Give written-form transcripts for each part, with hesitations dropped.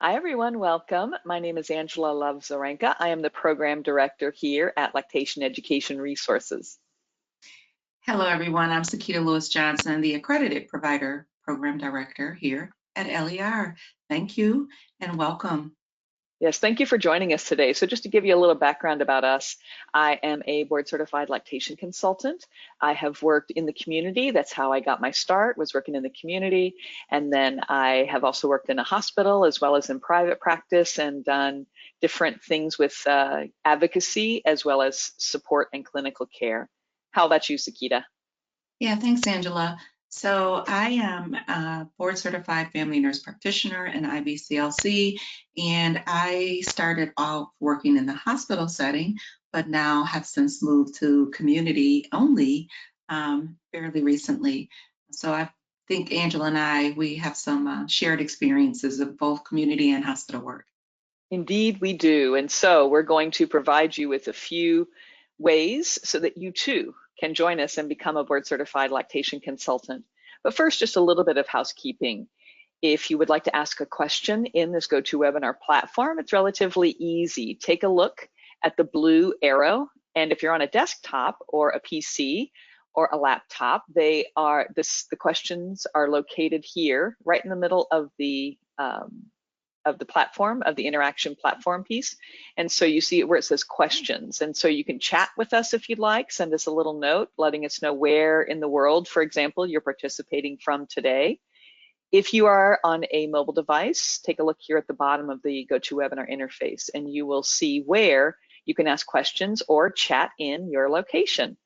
Hi, everyone. Welcome. My name is Angela Love-Zaranka. I am the Program Director here at Lactation Education Resources. Hello, everyone. I'm Sekeita Lewis-Johnson, the Accredited Provider Program Director here at LER. Thank you and welcome. Yes, thank you for joining us today. So just to give you a little background about us, I am a board-certified lactation consultant. I have worked in the community. That's how I got my start, was working in the community. And then I have also worked in a hospital as well as in private practice and done different things with advocacy as well as support and clinical care. How about you, Sekeita? Yeah, thanks, Angela. So I am a board-certified family nurse practitioner in IBCLC, and I started off working in the hospital setting, but now have since moved to community only fairly recently. So I think Angela and we have some shared experiences of both community and hospital work. Indeed, we do. And so we're going to provide you with a few ways so that you too can join us and become a board-certified lactation consultant. But first, just a little bit of housekeeping. If you would like to ask a question in this GoToWebinar platform, it's relatively easy. Take a look at the blue arrow, and if you're on a desktop or a PC or a laptop, the questions are located here, right in the middle of the platform, of the interaction platform piece. And so you see it where it says questions. And so you can chat with us if you'd like, send us a little note letting us know where in the world, for example, you're participating from today. If you are on a mobile device, take a look here at the bottom of the GoToWebinar interface and you will see where you can ask questions or chat in your location.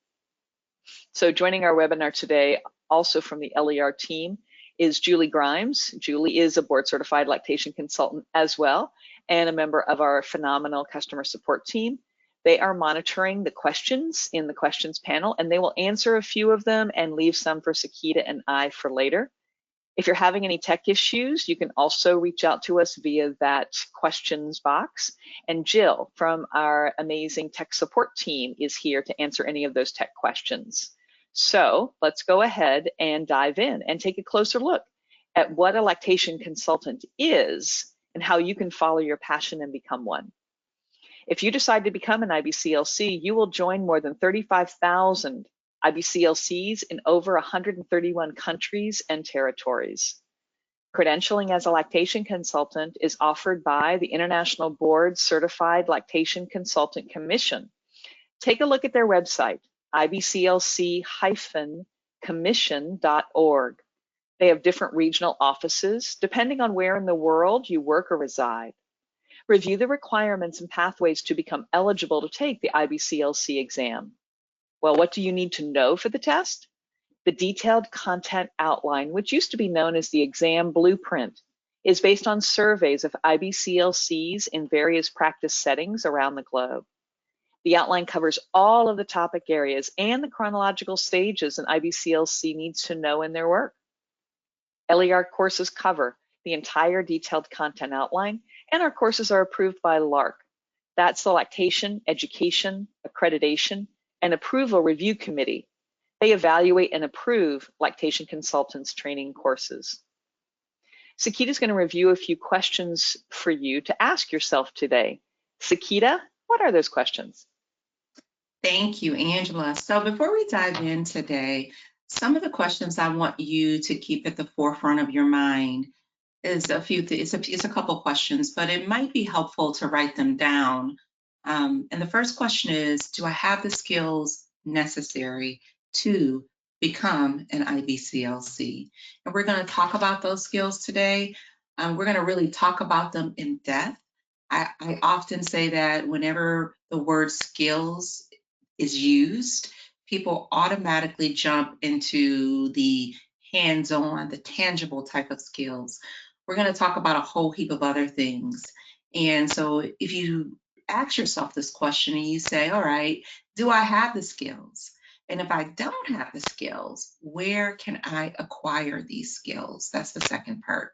So joining our webinar today, also from the LER team, is Julie Grimes. Julie is a board-certified lactation consultant as well, and a member of our phenomenal customer support team. They are monitoring the questions in the questions panel, and they will answer a few of them and leave some for Sekeita and I for later. If you're having any tech issues, you can also reach out to us via that questions box. And Jill from our amazing tech support team is here to answer any of those tech questions. So let's go ahead and dive in and take a closer look at what a lactation consultant is and how you can follow your passion and become one. If you decide to become an IBCLC, you will join more than 35,000 IBCLCs in over 131 countries and territories. Credentialing as a lactation consultant is offered by the International Board Certified Lactation Consultant Commission. Take a look at their website, ibclc-commission.org. They have different regional offices, depending on where in the world you work or reside. Review the requirements and pathways to become eligible to take the IBCLC exam. Well, what do you need to know for the test? The detailed content outline, which used to be known as the exam blueprint, is based on surveys of IBCLCs in various practice settings around the globe. The outline covers all of the topic areas and the chronological stages an IBCLC needs to know in their work. LER courses cover the entire detailed content outline, and our courses are approved by LARC. That's the Lactation, Education, Accreditation, and Approval Review Committee. They evaluate and approve lactation consultants training courses. Sekeita is going to review a few questions for you to ask yourself today. Sekeita, what are those questions? Thank you, Angela. So before we dive in today, some of the questions I want you to keep at the forefront of your mind is it's a couple questions, but it might be helpful to write them down. And the first question is, do I have the skills necessary to become an IBCLC? And we're going to talk about those skills today. We're going to really talk about them in depth. I often say that whenever the word skills is used, people automatically jump into the hands-on, the tangible type of skills. We're going to talk about a whole heap of other things. And so if you ask yourself this question and you say, all right, do I have the skills? And if I don't have the skills, where can I acquire these skills? That's the second part.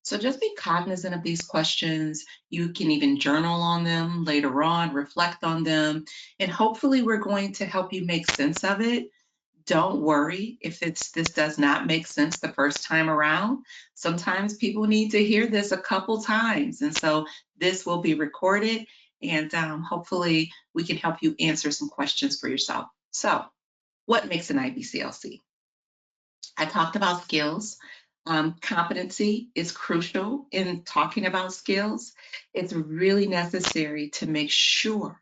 So just be cognizant of these questions. You can even journal on them later on, reflect on them, and hopefully we're going to help you make sense of it. Don't worry if this does not make sense the first time around. Sometimes people need to hear this a couple times. And so this will be recorded, and hopefully we can help you answer some questions for yourself. So what makes an IBCLC? I talked about skills. Competency is crucial in talking about skills. It's really necessary to make sure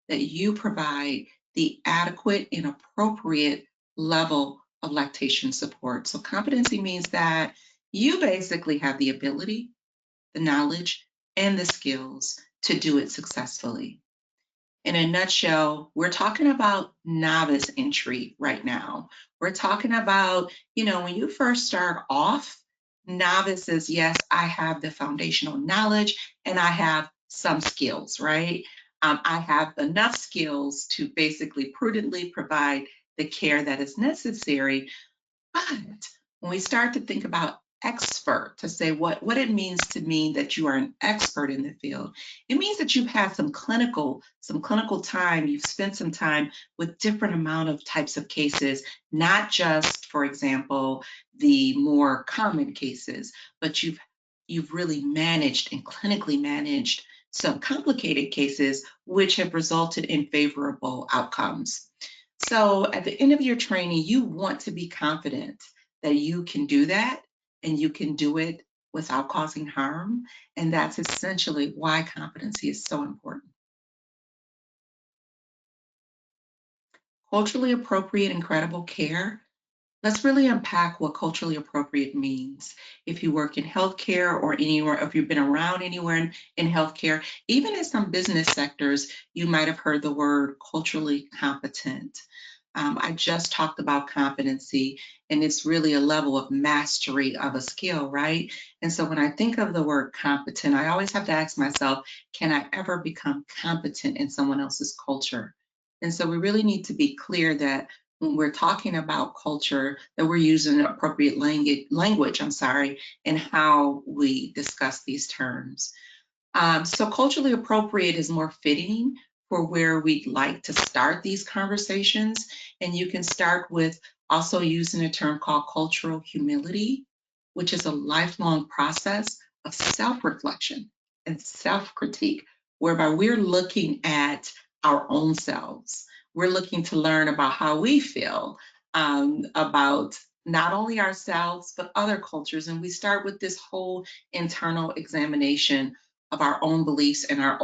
that you provide the adequate and appropriate level of lactation support. So competency means that you basically have the ability, the knowledge, and the skills to do it successfully. In a nutshell, we're talking about novice entry right now. We're talking about, when you first start off, novices, yes, I have the foundational knowledge and I have some skills, right? I have enough skills to basically prudently provide the care that is necessary. But when we start to think about expert, to say what it means to mean that you are an expert in the field, it means that you've had some clinical time, you've spent some time with different amount of types of cases, not just, for example, the more common cases, but you've really managed and clinically managed some complicated cases which have resulted in favorable outcomes. So at the end of your training, you want to be confident that you can do that and you can do it without causing harm. And that's essentially why competency is so important. Culturally appropriate and credible care. Let's really unpack what culturally appropriate means. If you work in healthcare or anywhere, if you've been around anywhere in healthcare, even in some business sectors, you might have heard the word culturally competent. I just talked about competency, and it's really a level of mastery of a skill, right? And so when I think of the word competent, I always have to ask myself, can I ever become competent in someone else's culture? And so we really need to be clear that when we're talking about culture, that we're using appropriate language, in how we discuss these terms. So culturally appropriate is more fitting for where we'd like to start these conversations. And you can start with also using a term called cultural humility, which is a lifelong process of self-reflection and self-critique, whereby we're looking at our own selves. We're looking to learn about how we feel about not only ourselves, but other cultures. And we start with this whole internal examination of our own beliefs and our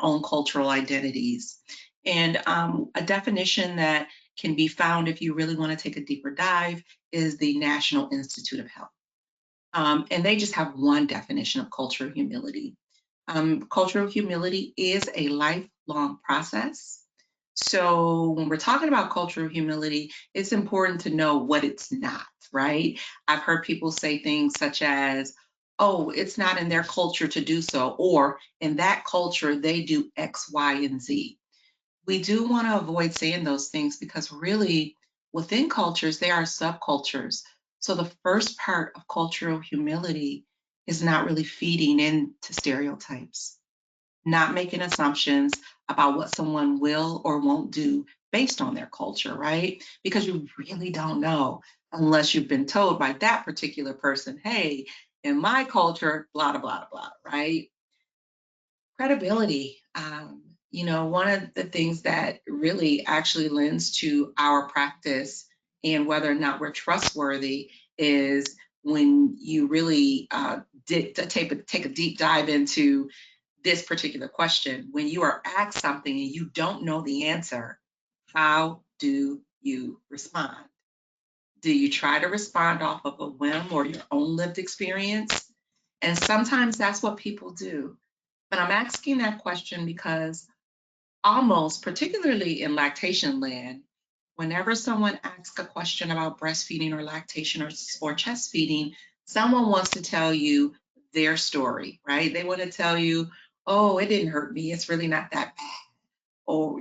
own cultural identities. And a definition that can be found if you really want to take a deeper dive is the National Institute of Health. And they just have one definition of cultural humility. Cultural humility is a lifelong process. So when we're talking about cultural humility, it's important to know what it's not, right? I've heard people say things such as, oh, it's not in their culture to do so, or in that culture, they do X, Y, and Z. We do want to avoid saying those things because really within cultures, there are subcultures. So the first part of cultural humility is not really feeding into stereotypes, not making assumptions about what someone will or won't do based on their culture, right? Because you really don't know unless you've been told by that particular person, hey, in my culture, blah, blah, blah, blah, right? Credibility. One of the things that really actually lends to our practice and whether or not we're trustworthy is when you really take a deep dive into this particular question. When you are asked something and you don't know the answer, how do you respond? Do you try to respond off of a whim or your own lived experience? And sometimes that's what people do. But I'm asking that question because almost, particularly in lactation land, whenever someone asks a question about breastfeeding or lactation or chest feeding, someone wants to tell you their story, right? They want to tell you, oh, it didn't hurt me. It's really not that bad. Or,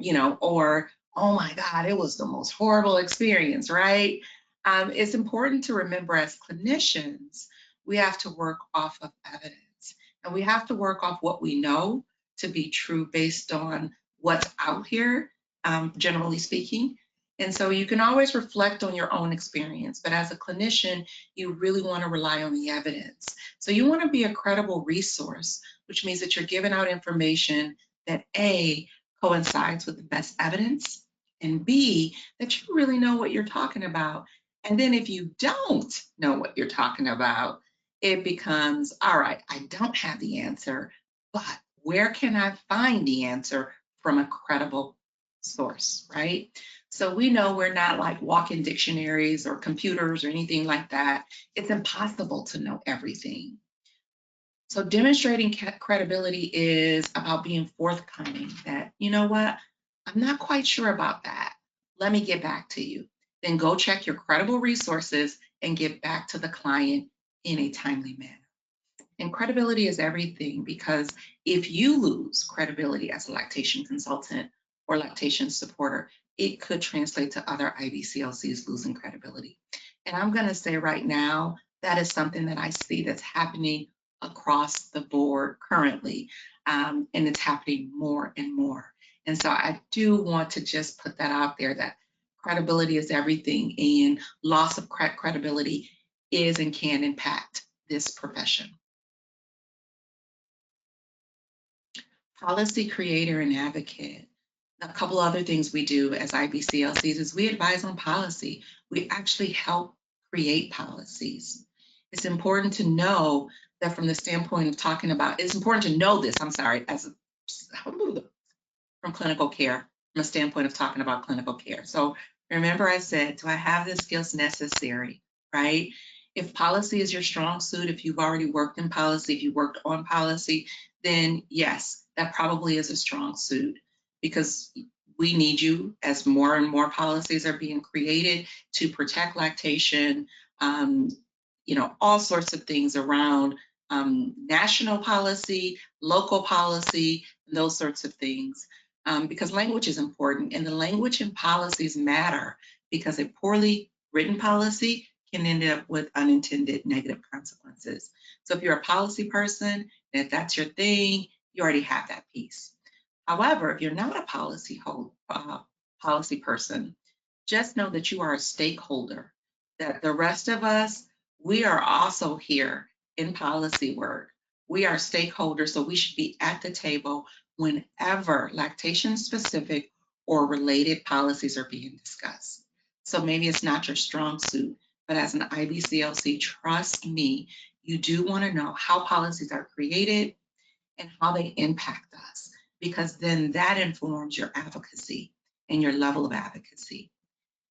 oh my God, it was the most horrible experience, right? It's important to remember as clinicians, we have to work off of evidence and we have to work off what we know to be true based on what's out here, generally speaking. And so you can always reflect on your own experience, but as a clinician, you really want to rely on the evidence. So you want to be a credible resource, which means that you're giving out information that A, coincides with the best evidence, and B, that you really know what you're talking about. And then if you don't know what you're talking about, it becomes, all right, I don't have the answer, but where can I find the answer from a credible source, right? So we know we're not like walk-in dictionaries or computers or anything like that. It's impossible to know everything. So demonstrating credibility is about being forthcoming that, you know what, I'm not quite sure about that. Let me get back to you. Then go check your credible resources and get back to the client in a timely manner. And credibility is everything, because if you lose credibility as a lactation consultant or lactation supporter, it could translate to other IBCLCs losing credibility. And I'm going to say right now, that is something that I see that's happening across the board currently, and it's happening more and more. And so I do want to just put that out there, that credibility is everything, and loss of credibility is and can impact this profession. Policy creator and advocate. A couple other things we do as IBCLCs is we advise on policy. We actually help create policies. It's important to know that from the standpoint of talking about, it's important to know this, I'm sorry, from clinical care, from a standpoint of talking about clinical care. So remember I said, do I have the skills necessary, right? If policy is your strong suit, if you've already worked in policy, if you worked on policy, then yes, that probably is a strong suit, because we need you as more and more policies are being created to protect lactation, all sorts of things around national policy, local policy, those sorts of things, because language is important, and the language and policies matter, because a poorly written policy can end up with unintended negative consequences. So if you're a policy person, and if that's your thing, you already have that piece. However, if you're not a policy person, just know that you are a stakeholder, that the rest of us, we are also here in policy work. We are stakeholders, so we should be at the table whenever lactation-specific or related policies are being discussed. So maybe it's not your strong suit, but as an IBCLC, trust me, you do want to know how policies are created and how they impact us, because then that informs your advocacy and your level of advocacy.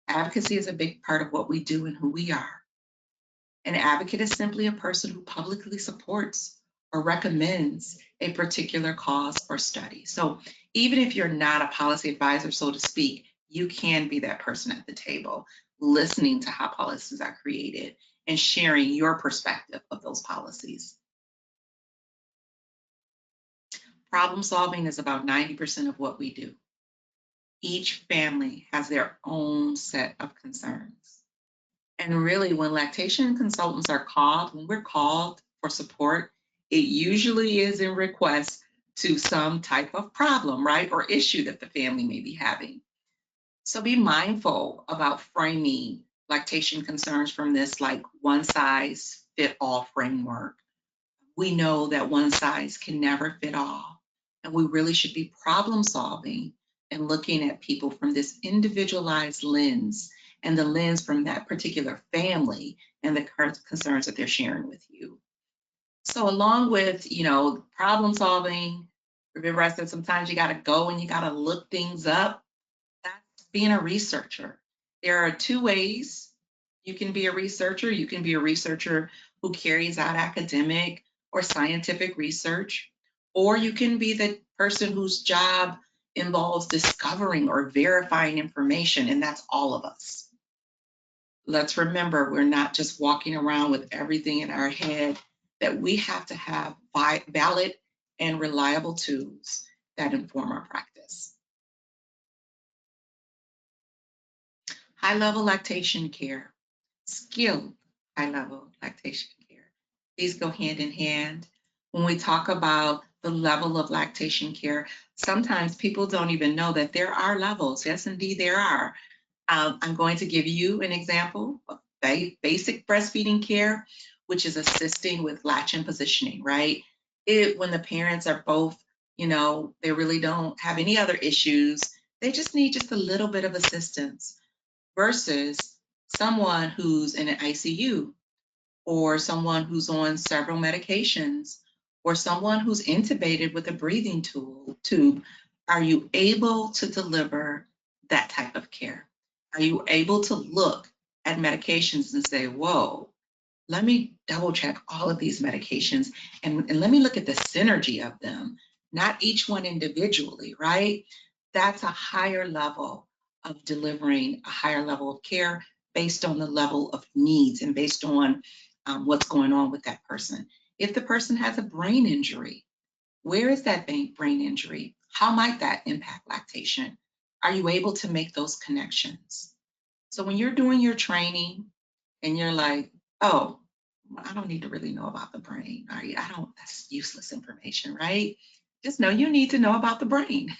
Advocacy is a big part of what we do and who we are. An advocate is simply a person who publicly supports or recommends a particular cause or study. So even if you're not a policy advisor, so to speak, you can be that person at the table, listening to how policies are created and sharing your perspective of those policies. Problem solving is about 90% of what we do. Each family has their own set of concerns. And really, when lactation consultants are called, when we're called for support, it usually is in request to some type of problem, right, or issue that the family may be having. So be mindful about framing lactation concerns from this like one size fit all framework. We know that one size can never fit all, and we really should be problem solving and looking at people from this individualized lens, and the lens from that particular family and the concerns that they're sharing with you. So along with, problem solving, remember I said sometimes you got to go and you got to look things up. That's being a researcher. There are two ways you can be a researcher. You can be a researcher who carries out academic or scientific research, or you can be the person whose job involves discovering or verifying information, and that's all of us. Let's remember, we're not just walking around with everything in our head, that we have to have valid and reliable tools that inform our practice. High-level lactation care, skilled high-level lactation care. These go hand in hand. When we talk about the level of lactation care, sometimes people don't even know that there are levels. Yes, indeed, there are. I'm going to give you an example of basic breastfeeding care, which is assisting with latch and positioning, right? When the parents are both, they really don't have any other issues, they just need just a little bit of assistance versus someone who's in an ICU or someone who's on several medications or someone who's intubated with a breathing tube. Are you able to deliver that type of care? Are you able to look at medications and say, whoa, let me double check all of these medications and let me look at the synergy of them, not each one individually, right? That's a higher level of delivering a higher level of care based on the level of needs and based on what's going on with that person. If the person has a brain injury, where is that brain injury? How might that impact lactation? Are you able to make those connections? So when you're doing your training and you're like, oh, I don't need to really know about the brain. That's useless information, right? Just know you need to know about the brain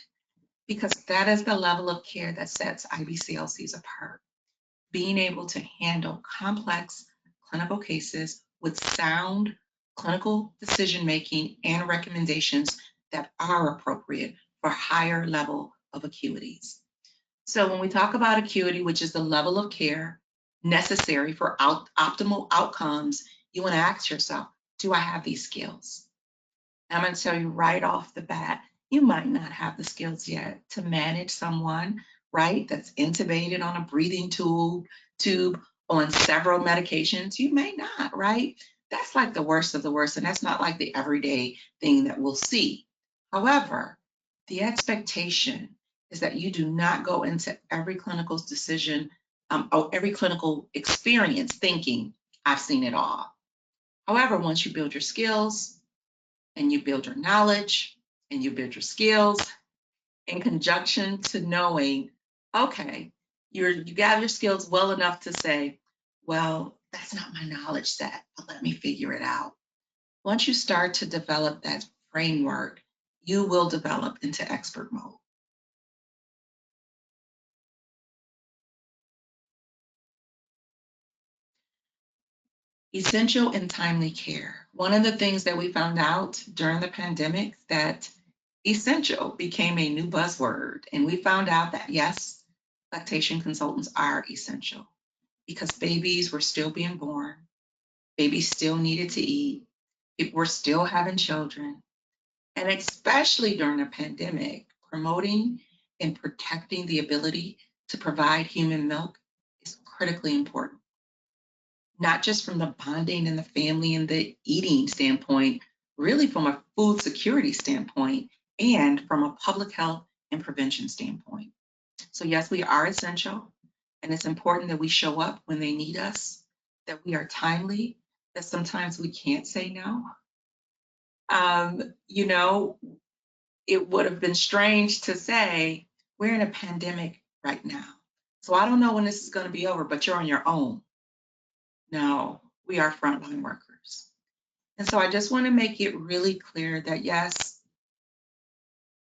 because that is the level of care that sets IBCLCs apart. Being able to handle complex clinical cases with sound clinical decision-making and recommendations that are appropriate for higher level of acuities. So when we talk about acuity, which is the level of care necessary for optimal outcomes, you want to ask yourself, do I have these skills? I'm going to tell you right off the bat, you might not have the skills yet to manage someone, right, that's intubated on a breathing tube on several medications. You may not, right? That's like the worst of the worst, and that's not like the everyday thing that we'll see. However, the expectation is that you do not go into every clinical decision or every clinical experience thinking, I've seen it all. However, once you build your skills, and you build your knowledge and you build your skills in conjunction to knowing, okay, you got your skills well enough to say, well, that's not my knowledge set, but let me figure it out. Once you start to develop that framework, you will develop into expert mode. Essential and timely care. One of the things that we found out during the pandemic that essential became a new buzzword. And we found out that yes, lactation consultants are essential because babies were still being born. Babies still needed to eat. People were still having children. And especially during a pandemic, promoting and protecting the ability to provide human milk is critically important. Not just from the bonding and the family and the eating standpoint, really from a food security standpoint and from a public health and prevention standpoint. So yes, we are essential, and it's important that we show up when they need us, that we are timely, that sometimes we can't say no. It would have been strange to say, we're in a pandemic right now. So I don't know when this is going to be over, but you're on your own. No, we are frontline workers. And so I just want to make it really clear that yes,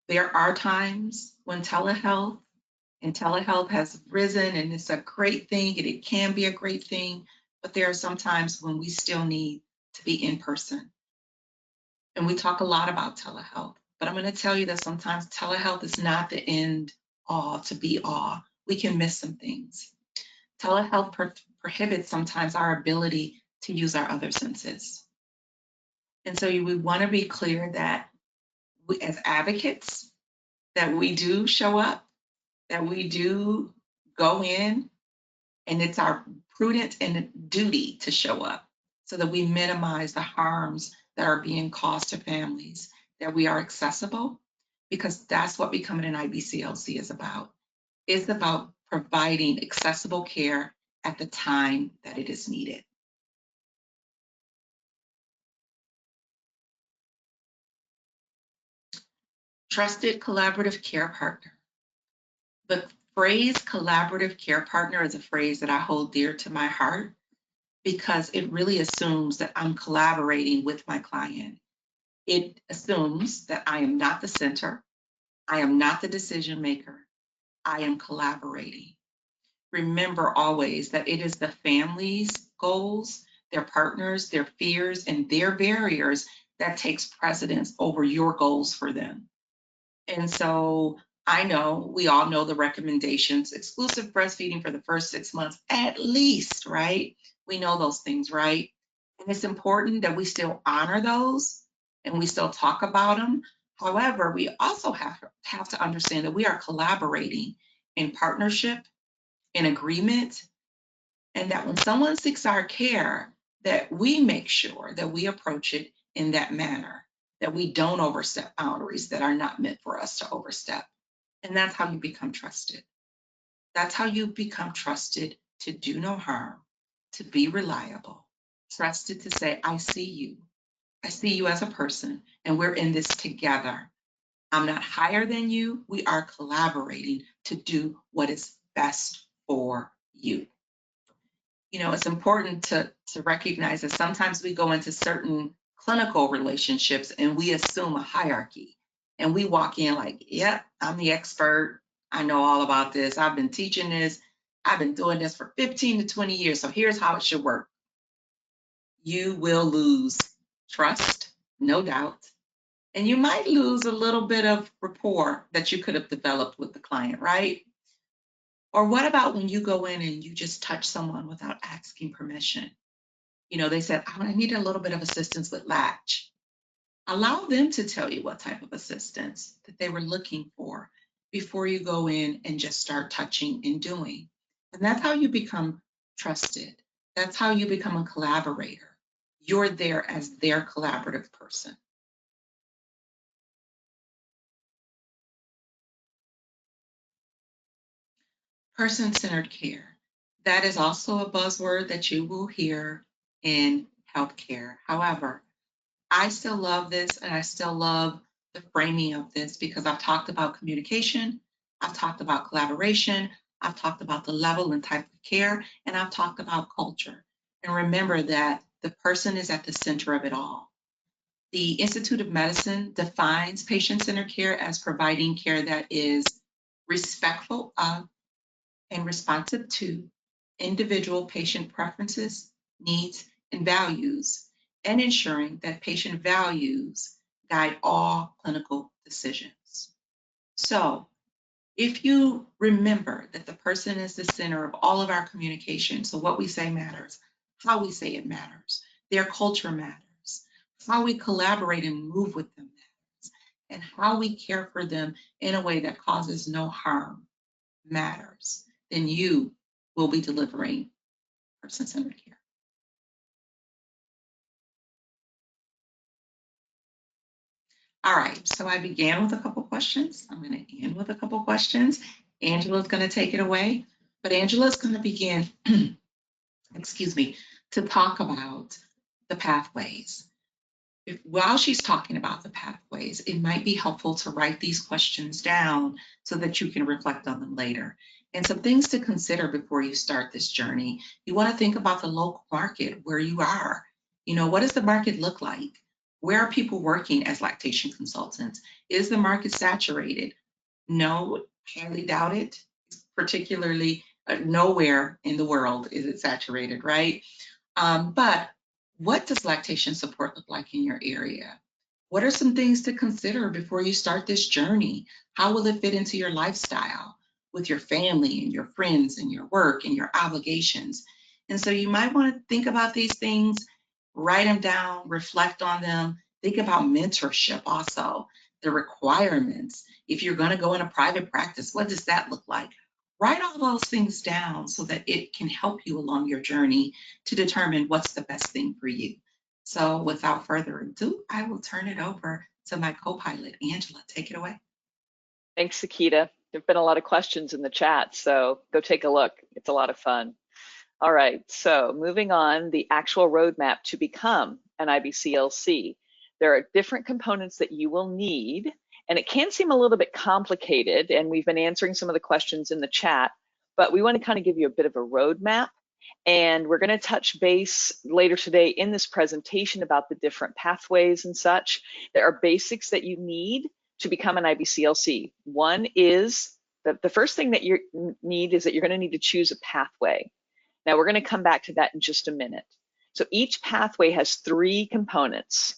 there are times when telehealth has risen and it's a great thing and it can be a great thing, but there are some times when we still need to be in person. And we talk a lot about telehealth, but I'm going to tell you that sometimes telehealth is not the end all to be all. We can miss some things. Telehealth prohibits sometimes our ability to use our other senses. And so we want to be clear that we, as advocates, that we do show up, that we do go in, and it's our prudent and duty to show up so that we minimize the harms that are being caused to families, that we are accessible, because that's what becoming an IBCLC is about. It's about providing accessible care at the time that it is needed. Trusted collaborative care partner. The phrase collaborative care partner is a phrase that I hold dear to my heart because it really assumes that I'm collaborating with my client. It assumes that I am not the center, I am not the decision maker, I am collaborating. remember always that it is the family's goals, their partners, their fears, and their barriers that takes precedence over your goals for them. And so I know we all know the recommendations, exclusive breastfeeding for the first 6 months, at least, right? We know those things, right? And it's important that we still honor those and we still talk about them. However, we also have to understand that we are collaborating in partnership, in agreement, and that when someone seeks our care, that we make sure that we approach it in that manner, that we don't overstep boundaries that are not meant for us to overstep. And that's how you become trusted. That's how you become trusted to do no harm, to be reliable, trusted to say, I see you. I see you as a person, and we're in this together. I'm not higher than you. We are collaborating to do what is best for you. You know, it's important to recognize that sometimes we go into certain clinical relationships and we assume a hierarchy. And we walk in like, yep, I'm the expert. I know all about this. I've been teaching this. I've been doing this for 15 to 20 years. So here's how it should work. You will lose trust, no doubt. And you might lose a little bit of rapport that you could have developed with the client, right? Or what about when you go in and you just touch someone without asking permission? You know, they said, I need a little bit of assistance with latch. Allow them to tell you what type of assistance that they were looking for before you go in and just start touching and doing. And that's how you become trusted. That's how you become a collaborator. You're there as their collaborative person. Person-centered care. That is also a buzzword that you will hear in healthcare. However, I still love this and I still love the framing of this because I've talked about communication, I've talked about collaboration, I've talked about the level and type of care, and I've talked about culture. And remember that the person is at the center of it all. The Institute of Medicine defines patient-centered care as providing care that is respectful of and responsive to individual patient preferences, needs, and values, and ensuring that patient values guide all clinical decisions. So, if you remember that the person is the center of all of our communication, so what we say matters, how we say it matters, their culture matters, how we collaborate and move with them matters, and how we care for them in a way that causes no harm matters, then you will be delivering person-centered care. All right, so I began with a couple questions. I'm going to end with a couple questions. Angela's going to take it away, but Angela's going to begin, excuse me, to talk about the pathways. While she's talking about the pathways, it might be helpful to write these questions down so that you can reflect on them later. And some things to consider before you start this journey. You want to think about the local market where you are. You know, what does the market look like? Where are people working as lactation consultants? Is the market saturated? No, highly doubt it. Particularly nowhere in the world is it saturated, right? But what does lactation support look like in your area? What are some things to consider before you start this journey? How will it fit into your lifestyle with your family and your friends and your work and your obligations? And so you might want to think about these things, write them down, reflect on them, think about mentorship also, the requirements. If you're going to go in a private practice, what does that look like? Write all those things down so that it can help you along your journey to determine what's the best thing for you. So without further ado, I will turn it over to my co-pilot, Angela. Take it away. Thanks, Sekeita. There have been a lot of questions in the chat, so go take a look. It's a lot of fun. All right, so moving on, the actual roadmap to become an IBCLC. There are different components that you will need, and it can seem a little bit complicated, and we've been answering some of the questions in the chat, but we want to kind of give you a bit of a roadmap, and we're going to touch base later today in this presentation about the different pathways and such. There are basics that you need to become an IBCLC. One is The first thing that you need is that you're going to need to choose a pathway. Now we're going to come back to that in just a minute. So each pathway has 3 components.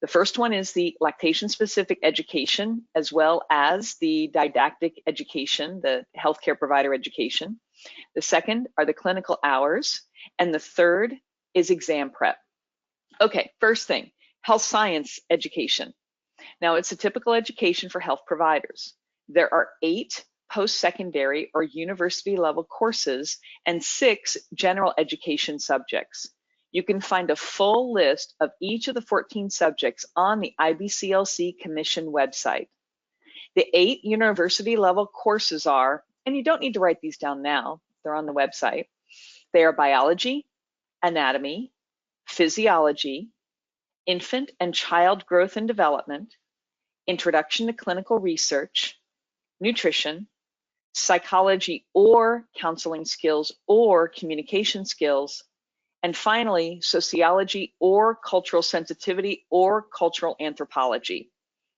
The first one is the lactation-specific education, as well as the didactic education, the healthcare provider education. The second are the clinical hours, and the third is exam prep. Okay, first thing, health science education. Now it's a typical education for health providers. There are 8 post-secondary or university level courses and 6 general education subjects. You can find a full list of each of the 14 subjects on the IBCLC Commission website. The 8 university level courses are, and you don't need to write these down now, they're on the website. They are biology, anatomy, physiology, infant and child growth and development, introduction to clinical research, nutrition, psychology or counseling skills or communication skills, and finally, sociology or cultural sensitivity or cultural anthropology.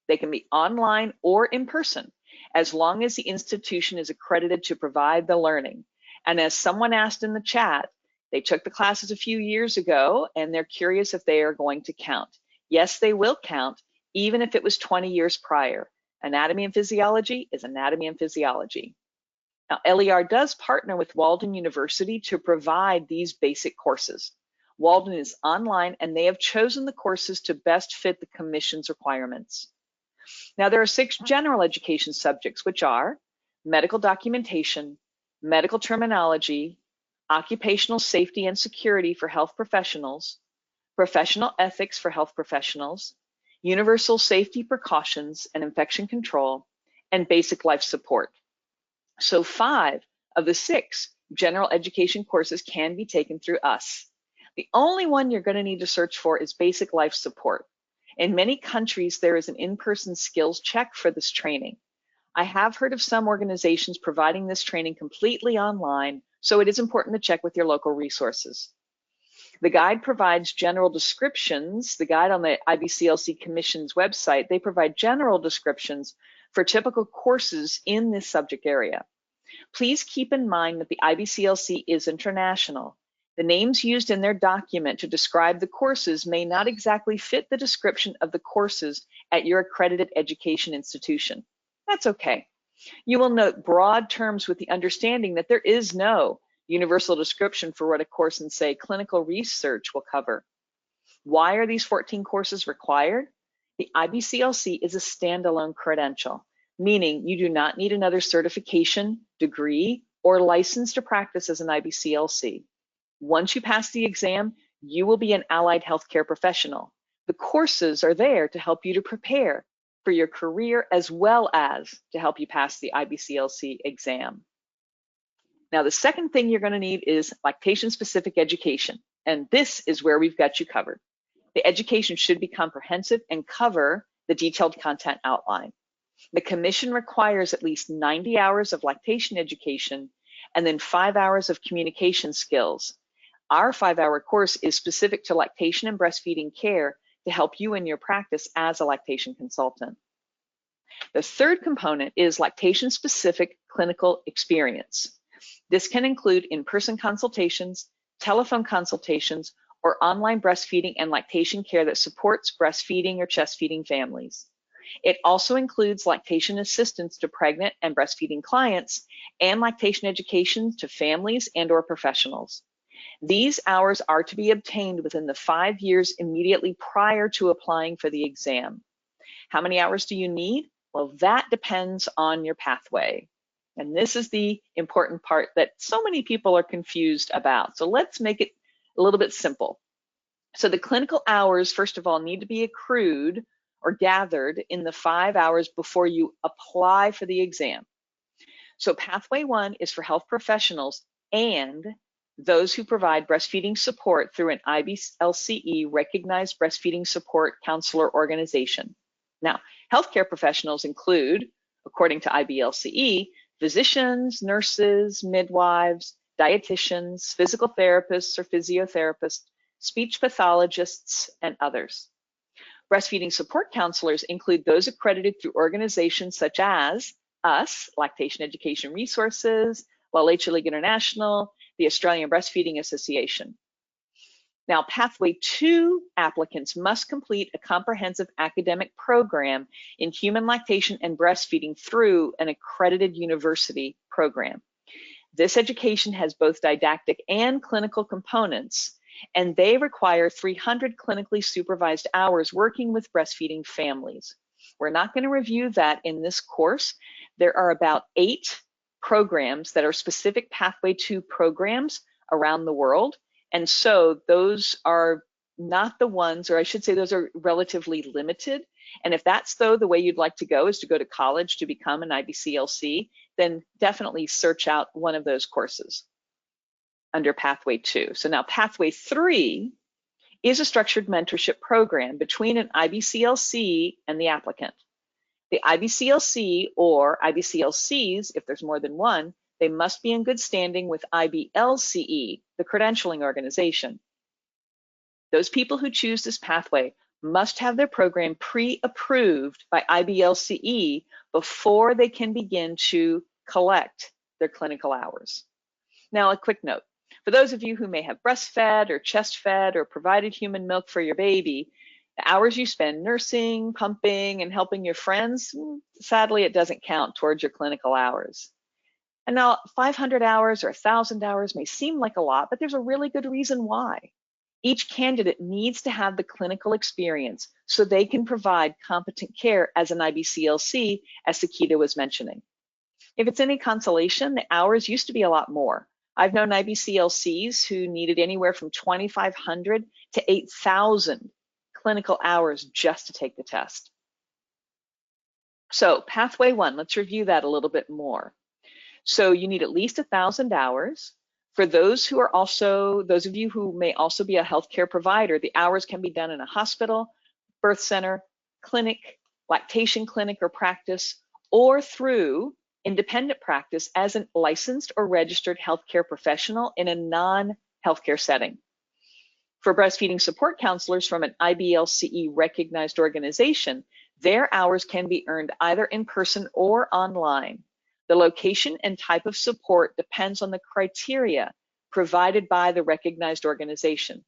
They can be online or in person, as long as the institution is accredited to provide the learning. And as someone asked in the chat, they took the classes a few years ago and they're curious if they are going to count. Yes, they will count, even if it was 20 years prior. Anatomy and physiology is anatomy and physiology. Now, LER does partner with Walden University to provide these basic courses. Walden is online and they have chosen the courses to best fit the Commission's requirements. Now, there are 6 general education subjects, which are medical documentation, medical terminology, occupational safety and security for health professionals, professional ethics for health professionals, universal safety precautions and infection control, and basic life support. So 5 of the 6 general education courses can be taken through us. The only one you're going to need to search for is basic life support. In many countries, there is an in-person skills check for this training. I have heard of some organizations providing this training completely online, so it is important to check with your local resources. The guide provides general descriptions. The guide on the IBCLC Commission's website, they provide general descriptions for typical courses in this subject area. Please keep in mind that the IBCLC is international. The names used in their document to describe the courses may not exactly fit the description of the courses at your accredited education institution. That's okay. You will note broad terms with the understanding that there is no universal description for what a course in, say, clinical research will cover. Why are these 14 courses required? The IBCLC is a standalone credential, meaning you do not need another certification, degree, or license to practice as an IBCLC. Once you pass the exam, you will be an allied healthcare professional. The courses are there to help you to prepare for your career as well as to help you pass the IBCLC exam. Now, the second thing you're going to need is lactation-specific education, and this is where we've got you covered. The education should be comprehensive and cover the detailed content outline. The Commission requires at least 90 hours of lactation education and then 5 hours of communication skills. Our 5-hour course is specific to lactation and breastfeeding care to help you in your practice as a lactation consultant. The third component is lactation-specific clinical experience. This can include in-person consultations, telephone consultations, or online breastfeeding and lactation care that supports breastfeeding or chest feeding families. It also includes lactation assistance to pregnant and breastfeeding clients and lactation education to families and/or professionals. These hours are to be obtained within the 5 years immediately prior to applying for the exam. How many hours do you need? Well, that depends on your pathway. And this is the important part that so many people are confused about. So let's make it a little bit simple. So the clinical hours, first of all, need to be accrued or gathered in the 5 hours before you apply for the exam. So pathway 1 is for health professionals and those who provide breastfeeding support through an IBCLCE recognized breastfeeding support counselor organization. Now, healthcare professionals include, according to IBCLCE, physicians, nurses, midwives, dietitians, physical therapists or physiotherapists, speech pathologists, and others. Breastfeeding support counselors include those accredited through organizations such as us, Lactation Education Resources, La Leche League International, the Australian Breastfeeding Association. Now, Pathway 2 applicants must complete a comprehensive academic program in human lactation and breastfeeding through an accredited university program. This education has both didactic and clinical components, and they require 300 clinically supervised hours working with breastfeeding families. We're not going to review that in this course. There are about 8 programs that are specific Pathway 2 programs around the world. And so those are not the ones, or I should say those are relatively limited. And if that's though the way you'd like to go is to go to college to become an IBCLC, then definitely search out one of those courses under Pathway 2. So now Pathway 3 is a structured mentorship program between an IBCLC and the applicant. The IBCLC or IBCLCs, if there's more than one, they must be in good standing with IBLCE, the credentialing organization. Those people who choose this pathway must have their program pre-approved by IBLCE before they can begin to collect their clinical hours. Now, a quick note. For those of you who may have breastfed or chest fed or provided human milk for your baby, the hours you spend nursing, pumping, and helping your friends, sadly, it doesn't count towards your clinical hours. And now 500 hours or 1,000 hours may seem like a lot, but there's a really good reason why. Each candidate needs to have the clinical experience so they can provide competent care as an IBCLC, as Sekeita was mentioning. If it's any consolation, the hours used to be a lot more. I've known IBCLCs who needed anywhere from 2,500 to 8,000 clinical hours just to take the test. So Pathway 1, let's review that a little bit more. So you need at least 1,000 hours. For those who are also, those of you who may also be a healthcare provider, the hours can be done in a hospital, birth center, clinic, lactation clinic or practice, or through independent practice as a licensed or registered healthcare professional in a non-healthcare setting. For breastfeeding support counselors from an IBLCE recognized organization, their hours can be earned either in person or online. The location and type of support depends on the criteria provided by the recognized organization.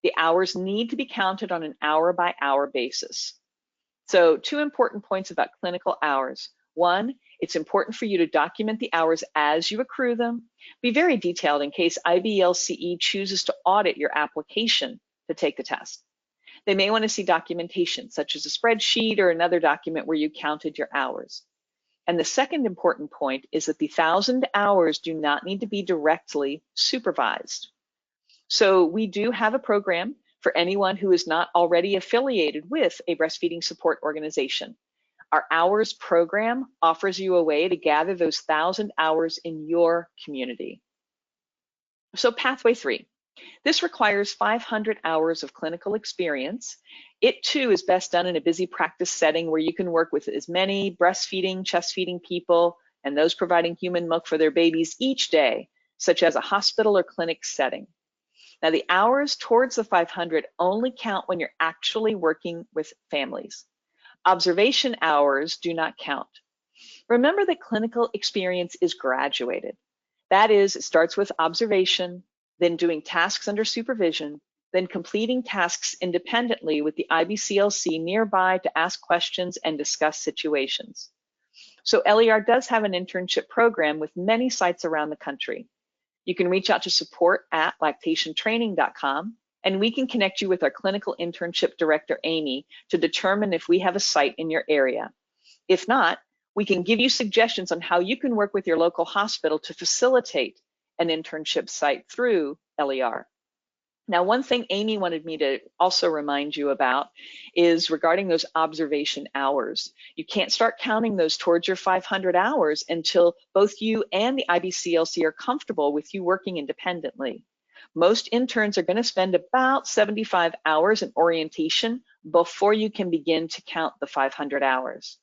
The hours need to be counted on an hour-by-hour basis. So 2 important points about clinical hours. 1, it's important for you to document the hours as you accrue them. Be very detailed in case IBLCE chooses to audit your application to take the test. They may want to see documentation, such as a spreadsheet or another document where you counted your hours. And the second important point is that the 1,000 hours do not need to be directly supervised. So we do have a program for anyone who is not already affiliated with a breastfeeding support organization. Our hours program offers you a way to gather those 1,000 hours in your community. So Pathway 3. This requires 500 hours of clinical experience. It too is best done in a busy practice setting where you can work with as many breastfeeding, chest feeding people and those providing human milk for their babies each day, such as a hospital or clinic setting. Now the hours towards the 500 only count when you're actually working with families. Observation hours do not count. Remember that clinical experience is graduated. That is, it starts with observation, then doing tasks under supervision, then completing tasks independently with the IBCLC nearby to ask questions and discuss situations. So LER does have an internship program with many sites around the country. You can reach out to support@lactationtraining.com and we can connect you with our clinical internship director, Amy, to determine if we have a site in your area. If not, we can give you suggestions on how you can work with your local hospital to facilitate an internship site through LER. Now, one thing Amy wanted me to also remind you about is regarding those observation hours. You can't start counting those towards your 500 hours until both you and the IBCLC are comfortable with you working independently. Most interns are going to spend about 75 hours in orientation before you can begin to count the 500 hours.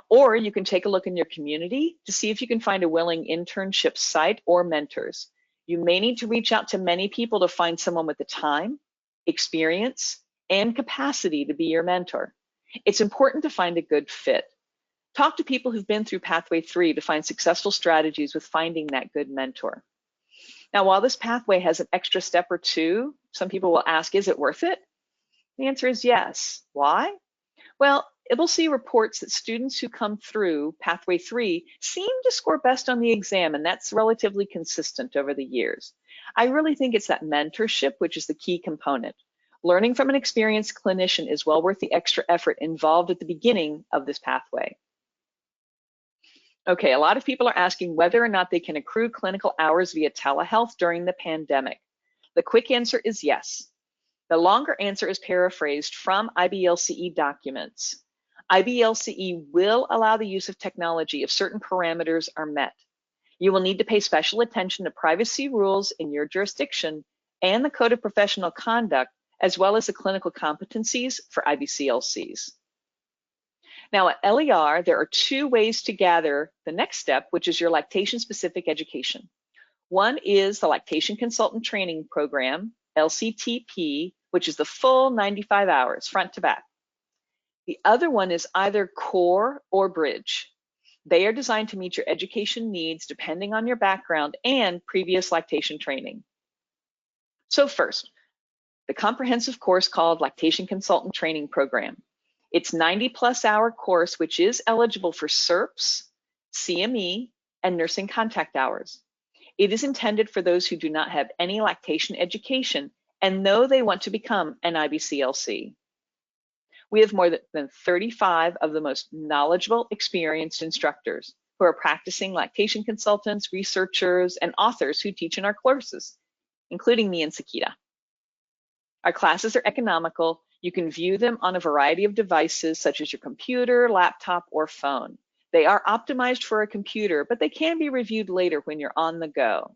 Or you can take a look in your community to see if you can find a willing internship site or mentors. You may need to reach out to many people to find someone with the time, experience, and capacity to be your mentor. It's important to find a good fit. Talk to people who've been through Pathway 3 to find successful strategies with finding that good mentor. Now, while this pathway has an extra step or two, some people will ask, is it worth it? The answer is yes. Why? Well, we'll see reports that students who come through Pathway 3 seem to score best on the exam, and that's relatively consistent over the years. I really think it's that mentorship which is the key component. Learning from an experienced clinician is well worth the extra effort involved at the beginning of this pathway. Okay, a lot of people are asking whether or not they can accrue clinical hours via telehealth during the pandemic. The quick answer is yes. The longer answer is paraphrased from IBCLC documents. IBCLC will allow the use of technology if certain parameters are met. You will need to pay special attention to privacy rules in your jurisdiction and the Code of Professional Conduct, as well as the clinical competencies for IBCLCs. Now at LER, there are two ways to gather the next step, which is your lactation-specific education. One is the Lactation Consultant Training Program, LCTP, which is the full 95 hours, front to back. The other one is either core or bridge. They are designed to meet your education needs depending on your background and previous lactation training. So first, the comprehensive course called Lactation Consultant Training Program. It's 90+ hour course, which is eligible for CERPs, CME, and nursing contact hours. It is intended for those who do not have any lactation education and know they want to become an IBCLC. We have more than 35 of the most knowledgeable, experienced instructors who are practicing lactation consultants, researchers, and authors who teach in our courses, including me and Sekeita. Our classes are economical. You can view them on a variety of devices such as your computer, laptop, or phone. They are optimized for a computer, but they can be reviewed later when you're on the go.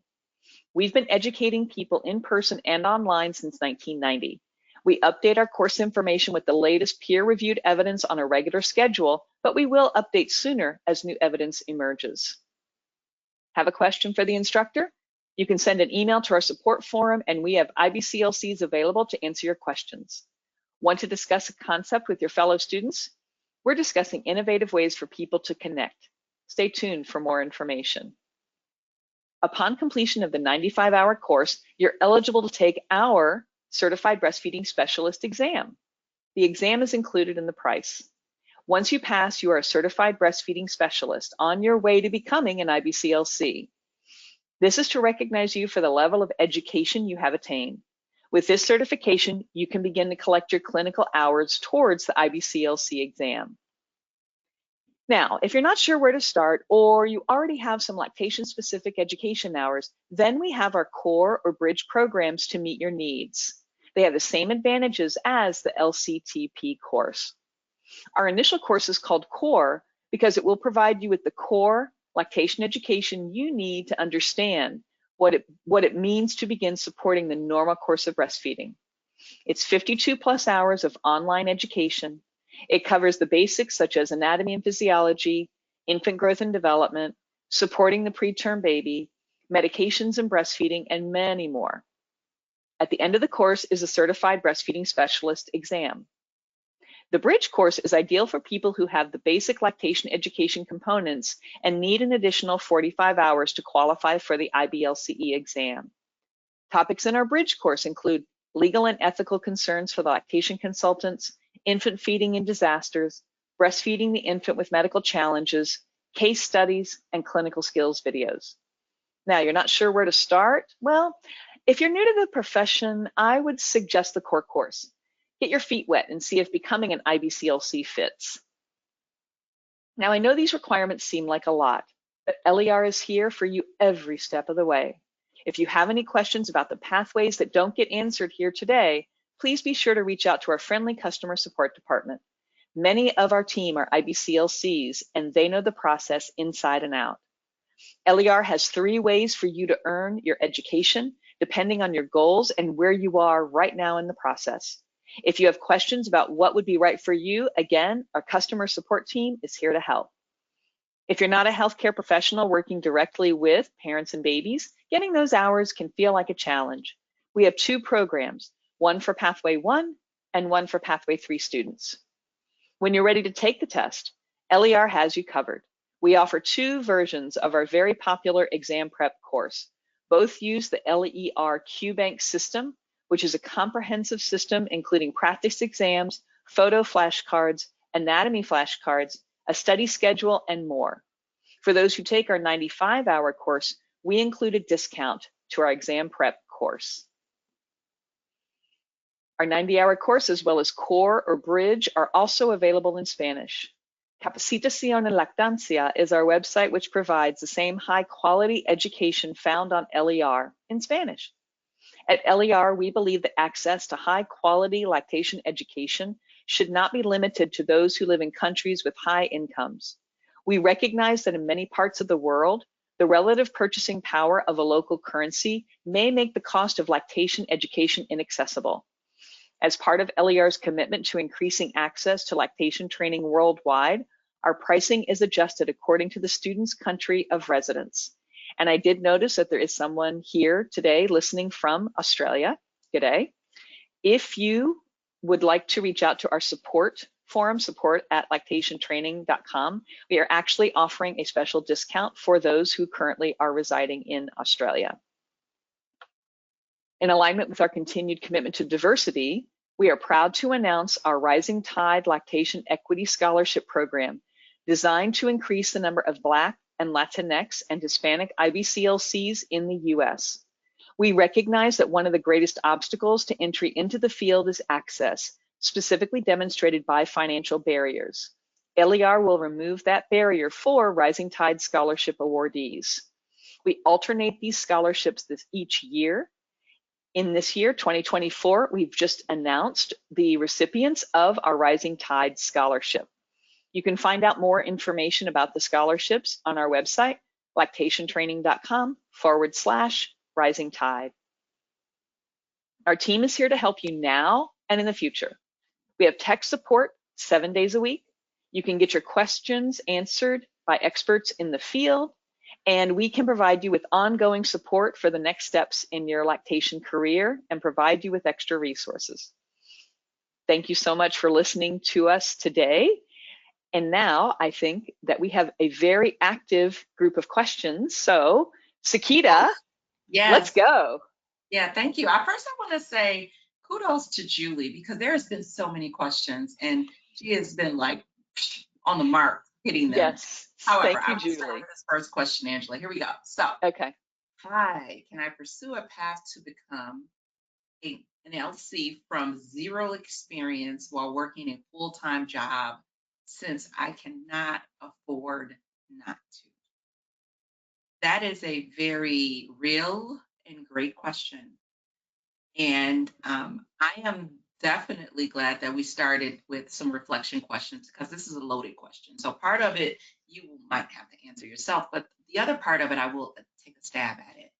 We've been educating people in person and online since 1990. We update our course information with the latest peer-reviewed evidence on a regular schedule, but we will update sooner as new evidence emerges. Have a question for the instructor? You can send an email to our support forum, and we have IBCLCs available to answer your questions. Want to discuss a concept with your fellow students? We're discussing innovative ways for people to connect. Stay tuned for more information. Upon completion of the 95-hour course, you're eligible to take our Certified Breastfeeding Specialist exam. The exam is included in the price. Once you pass, you are a Certified Breastfeeding Specialist on your way to becoming an IBCLC. This is to recognize you for the level of education you have attained. With this certification, you can begin to collect your clinical hours towards the IBCLC exam. Now, if you're not sure where to start, or you already have some lactation-specific education hours, then we have our core or bridge programs to meet your needs. They have the same advantages as the LCTP course. Our initial course is called Core because it will provide you with the core lactation education you need to understand what it means to begin supporting the normal course of breastfeeding. It's 52+ hours of online education. It covers the basics such as anatomy and physiology, infant growth and development, supporting the preterm baby, medications and breastfeeding, and many more. At the end of the course is a Certified Breastfeeding Specialist exam. The Bridge course is ideal for people who have the basic lactation education components and need an additional 45 hours to qualify for the IBCLC exam. Topics in our Bridge course include legal and ethical concerns for the lactation consultants, infant feeding and disasters, breastfeeding the infant with medical challenges, case studies, and clinical skills videos. Now, you're not sure where to start? Well, if you're new to the profession, I would suggest the core course. Get your feet wet and see if becoming an IBCLC fits. Now, I know these requirements seem like a lot, but LER is here for you every step of the way. If you have any questions about the pathways that don't get answered here today, please be sure to reach out to our friendly customer support department. Many of our team are IBCLCs, and they know the process inside and out. LER has 3 ways for you to earn your education, depending on your goals and where you are right now in the process. If you have questions about what would be right for you, again, our customer support team is here to help. If you're not a healthcare professional working directly with parents and babies, getting those hours can feel like a challenge. We have 2 programs, one for Pathway 1 and one for Pathway 3 students. When you're ready to take the test, LER has you covered. We offer 2 versions of our very popular exam prep course. Both use the LER QBank system, which is a comprehensive system including practice exams, photo flashcards, anatomy flashcards, a study schedule, and more. For those who take our 95-hour course, we include a discount to our exam prep course. Our 90-hour course, as well as Core or Bridge, are also available in Spanish. Capacitación en Lactancia is our website which provides the same high-quality education found on LER in Spanish. At LER, we believe that access to high-quality lactation education should not be limited to those who live in countries with high incomes. We recognize that in many parts of the world, the relative purchasing power of a local currency may make the cost of lactation education inaccessible. As part of LER's commitment to increasing access to lactation training worldwide, our pricing is adjusted according to the student's country of residence. And I did notice that there is someone here today listening from Australia. G'day. If you would like to reach out to our support forum, support@lactationtraining.com, we are actually offering a special discount for those who currently are residing in Australia. In alignment with our continued commitment to diversity, we are proud to announce our Rising Tide Lactation Equity Scholarship Program, designed to increase the number of Black and Latinx and Hispanic IBCLCs in the US. We recognize that one of the greatest obstacles to entry into the field is access, specifically demonstrated by financial barriers. LER will remove that barrier for Rising Tide Scholarship awardees. We alternate these scholarships each year. In this year, 2024, we've just announced the recipients of our Rising Tide Scholarship. You can find out more information about the scholarships on our website, lactationtraining.com/Rising Tide. Our team is here to help you now and in the future. We have tech support 7 days a week. You can get your questions answered by experts in the field, and we can provide you with ongoing support for the next steps in your lactation career and provide you with extra resources. Thank you so much for listening to us today. And now I think that we have a very active group of questions. So Sekeita, Yes. Let's go. Yeah, thank you. First, I want to say kudos to Julie, because there has been so many questions and she has been like on the mark hitting them. Yes. However, Thank you, I will start Julie. with this first question, Angela. Here we go. So, Okay. hi, can I pursue a path to become an LC from zero experience while working a full-time job, since I cannot afford not to? That is a very real and great question. And I am definitely glad that we started with some reflection questions, because this is a loaded question. So part of it you might have to answer yourself, but the other part of it I will take a stab at it.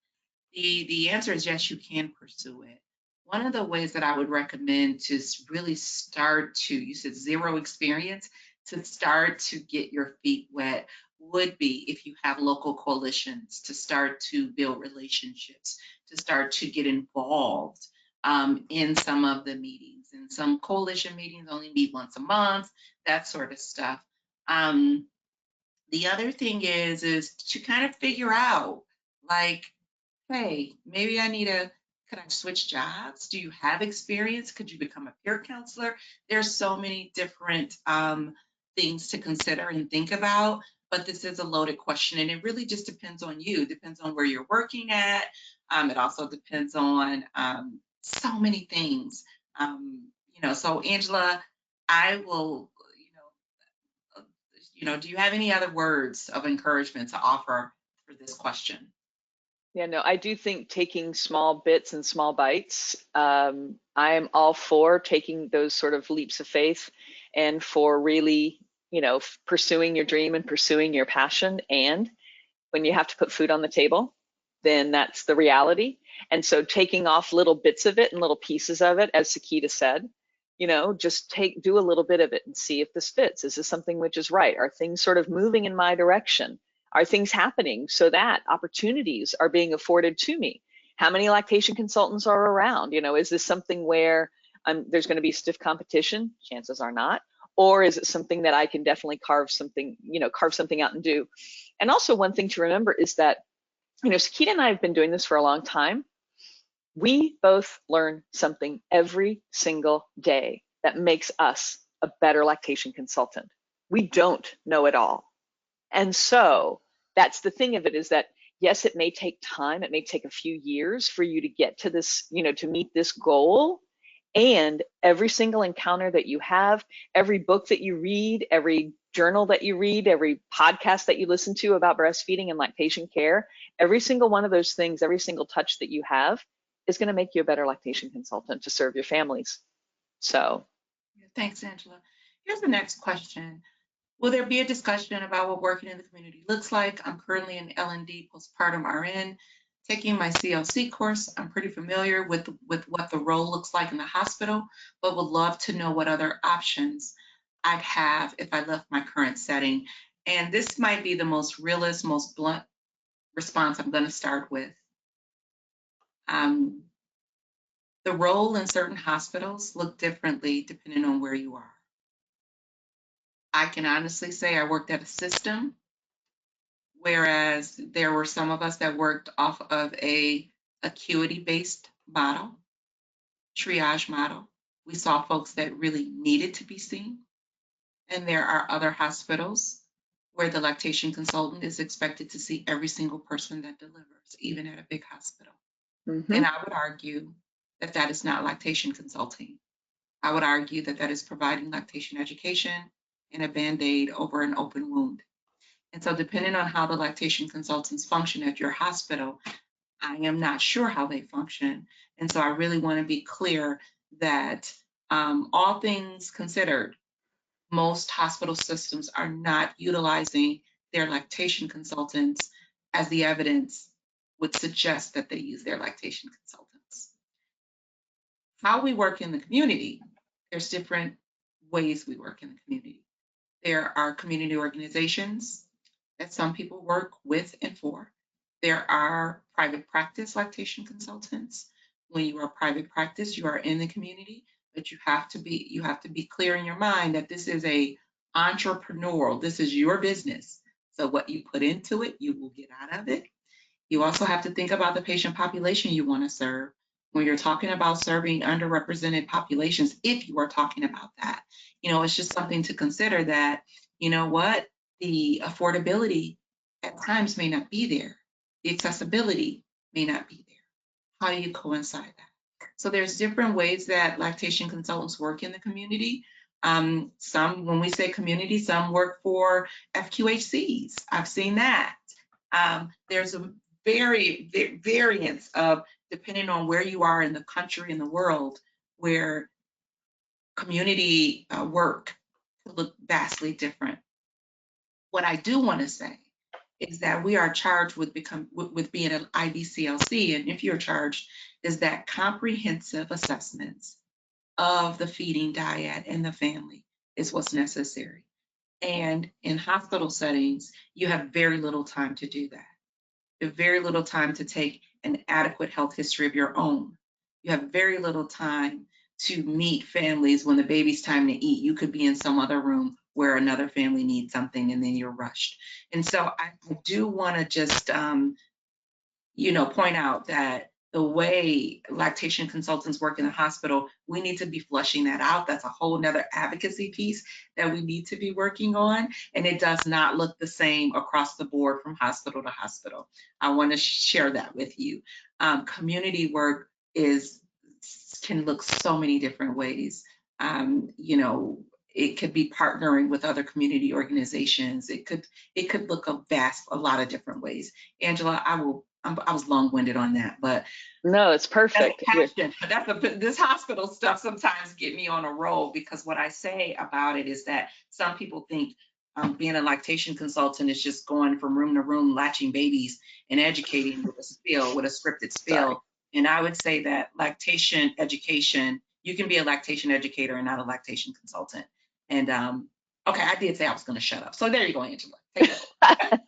The answer is yes, you can pursue it. One of the ways that I would recommend to really start to, you said zero experience, to start to get your feet wet would be, if you have local coalitions, to start to build relationships, to start to get involved in some of the meetings. And some coalition meetings only meet once a month, that sort of stuff. The other thing is to kind of figure out, like, hey, maybe could I switch jobs? Do you have experience? Could you become a peer counselor? There's so many different things to consider and think about, but this is a loaded question, and it really just depends on you. It depends on where you're working at. It also depends on so many things. So Angela, I will, do you have any other words of encouragement to offer for this question? Yeah, no, I do think taking small bits and small bites, I am all for taking those sort of leaps of faith and for really, pursuing your dream and pursuing your passion. And when you have to put food on the table, then that's the reality. And so taking off little bits of it and little pieces of it, as Sekeita said, just do a little bit of it and see if this fits. Is this something which is right? Are things sort of moving in my direction? Are things happening so that opportunities are being afforded to me? How many lactation consultants are around? Is this something where there's going to be stiff competition? Chances are not. or is it something that I can definitely carve something out and do? And also one thing to remember is that, Sekeita and I have been doing this for a long time. We both learn something every single day that makes us a better lactation consultant. We don't know it all. And so that's the thing of it, is that, yes, it may take time. It may take a few years for you to get to this, to meet this goal. And every single encounter that you have, every book that you read, every journal that you read, every podcast that you listen to about breastfeeding and lactation care, every single one of those things, every single touch that you have is going to make you a better lactation consultant to serve your families. So. Thanks, Angela. Here's the next question. Will there be a discussion about what working in the community looks like? I'm currently an L&D postpartum RN, taking my CLC course. I'm pretty familiar with what the role looks like in the hospital, but would love to know what other options I'd have if I left my current setting. And this might be the most realist, most blunt response I'm going to start with. The role in certain hospitals look differently depending on where you are. I can honestly say I worked at a system, whereas there were some of us that worked off of a acuity-based model, triage model. We saw folks that really needed to be seen. And there are other hospitals where the lactation consultant is expected to see every single person that delivers, even at a big hospital. Mm-hmm. And I would argue that that is not lactation consulting. I would argue that that is providing lactation education and a Band-Aid over an open wound. And so depending on how the lactation consultants function at your hospital, I am not sure how they function. And so I really want to be clear that all things considered, most hospital systems are not utilizing their lactation consultants as the evidence would suggest that they use their lactation consultants. How we work in the community, there's different ways we work in the community. There are community organizations that some people work with and for. There are private practice lactation consultants. When you are private practice, you are in the community, but you have to be clear in your mind that this is a entrepreneurial, this is your business. So what you put into it, you will get out of it. You also have to think about the patient population you want to serve. When you're talking about serving underrepresented populations, if you are talking about that, it's just something to consider that, the affordability at times may not be there. The accessibility may not be there. How do you coincide that? So there's different ways that lactation consultants work in the community. Some, when we say community, some work for FQHCs. I've seen that. There's a variance of, depending on where you are in the country and the world, where community work could look vastly different. What I do want to say is that we are charged with being an IBCLC, and if you're charged, is that comprehensive assessments of the feeding diet and the family is what's necessary. And in hospital settings, you have very little time to do that. You have very little time to take an adequate health history of your own. You have very little time to meet families when the baby's time to eat. You could be in some other room where another family needs something and then you're rushed. And so I do want to just, point out that the way lactation consultants work in the hospital, we need to be flushing that out. That's a whole nother advocacy piece that we need to be working on. And it does not look the same across the board from hospital to hospital. I want to share that with you. Community work can look so many different ways. It could be partnering with other community organizations. It could look a lot of different ways. Angela, I was long-winded on that, but no, it's perfect. This hospital stuff sometimes get me on a roll, because what I say about it is that some people think being a lactation consultant is just going from room to room, latching babies and educating with a scripted spiel. Sorry. And I would say that lactation education, you can be a lactation educator and not a lactation consultant. And okay, I did say I was going to shut up. So there you go, Angela. Take it.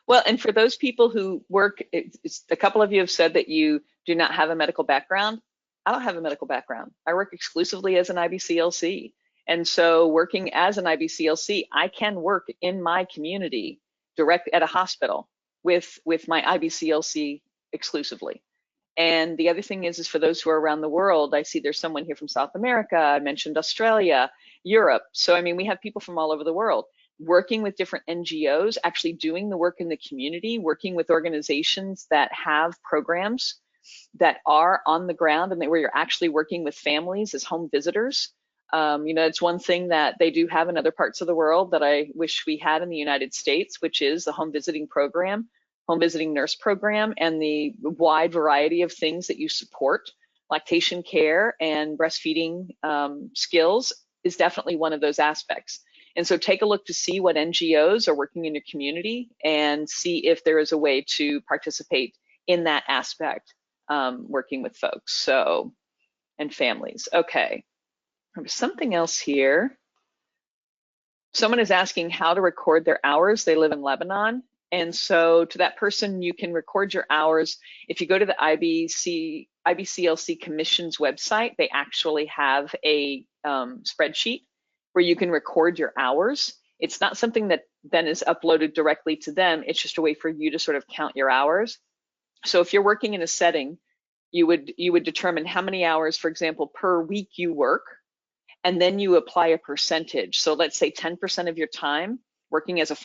Well, and for those people who work, a couple of you have said that you do not have a medical background. I don't have a medical background. I work exclusively as an IBCLC. And so working as an IBCLC, I can work in my community direct at a hospital with my IBCLC exclusively. And the other thing is for those who are around the world, I see there's someone here from South America, I mentioned Australia, Europe. So, I mean, we have people from all over the world working with different NGOs, actually doing the work in the community, working with organizations that have programs that are on the ground and where you're actually working with families as home visitors. You know, it's one thing that they do have in other parts of the world that I wish we had in the United States, which is the home visiting program, home visiting nurse program, and the wide variety of things that you support. Lactation care and breastfeeding skills is definitely one of those aspects. And so take a look to see what NGOs are working in your community and see if there is a way to participate in that aspect, working with folks, so, and families. Okay, there's something else here. Someone is asking how to record their hours. They live in Lebanon. And so to that person, you can record your hours. If you go to the IBCLC Commission's website, they actually have a spreadsheet where you can record your hours. It's not something that then is uploaded directly to them. It's just a way for you to sort of count your hours. So if you're working in a setting, you would determine how many hours, for example, per week you work, and then you apply a percentage. So let's say 10% of your time working as a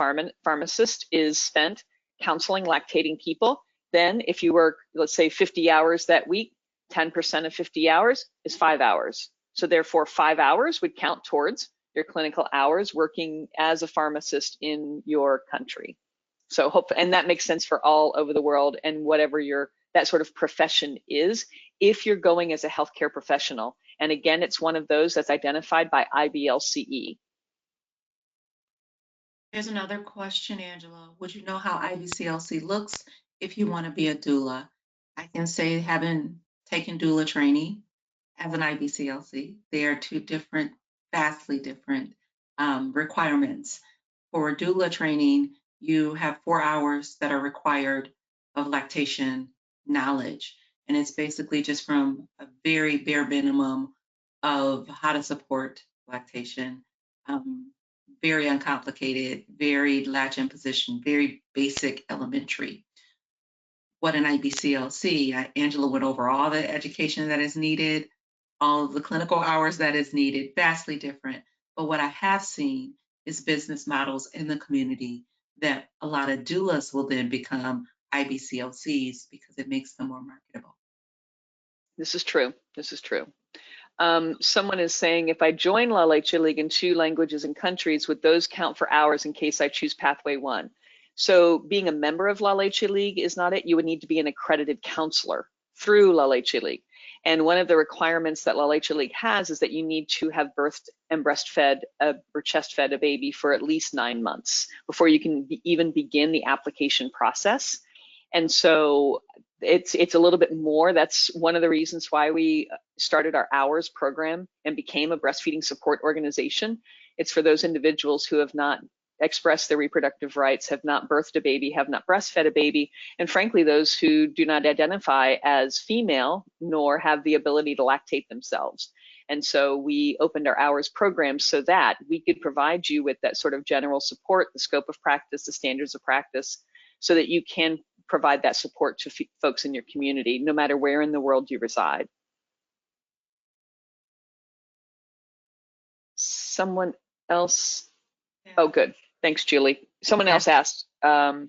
pharmacist is spent counseling lactating people. Then if you work, let's say 50 hours that week, 10% of 50 hours is 5 hours. So therefore 5 hours would count towards your clinical hours working as a pharmacist in your country. So and that makes sense for all over the world and whatever that sort of profession is, if you're going as a healthcare professional. And again, it's one of those that's identified by IBLCE. Here's another question, Angela. Would you know how IBCLC looks if you want to be a doula? I can say, having taken doula training as an IBCLC, they are two different, vastly different requirements. For doula training, you have 4 hours that are required of lactation knowledge. And it's basically just from a very bare minimum of how to support lactation, very uncomplicated, very latch in position, very basic elementary. What an IBCLC, Angela went over all the education that is needed, all of the clinical hours that is needed, vastly different. But what I have seen is business models in the community that a lot of doulas will then become IBCLCs because it makes them more marketable. This is true. This is true. Someone is saying, if I join La Leche League in 2 languages and countries, would those count for hours in case I choose pathway 1? So being a member of La Leche League is not it. You would need to be an accredited counselor through La Leche League. And one of the requirements that La Leche League has is that you need to have birthed and breastfed or chest fed a baby for at least 9 months before you can even begin the application process. And so it's a little bit more. That's one of the reasons why we started our hours program and became a breastfeeding support organization. It's for those individuals who have not expressed their reproductive rights, have not birthed a baby, have not breastfed a baby, and frankly, those who do not identify as female nor have the ability to lactate themselves. And so we opened our hours program so that we could provide you with that sort of general support, the scope of practice, the standards of practice, so that you can provide that support to folks in your community, no matter where in the world you reside. Someone else, oh good, thanks Julie. Someone else asked, the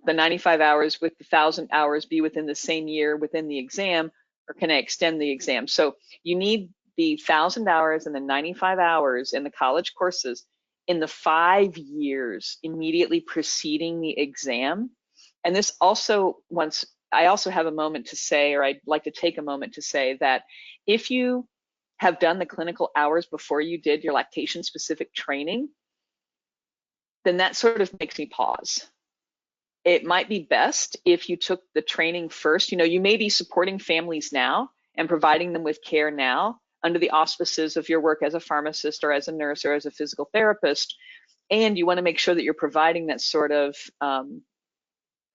95 hours with the 1,000 hours be within the same year within the exam, or can I extend the exam? So you need the 1,000 hours and the 95 hours in the college courses in the 5 years immediately preceding the exam. And this also, I also have a moment to say, or I'd like to take a moment to say that if you have done the clinical hours before you did your lactation specific training, then that sort of makes me pause. It might be best if you took the training first. You know, you may be supporting families now and providing them with care now under the auspices of your work as a pharmacist or as a nurse or as a physical therapist. And you want to make sure that you're providing that sort of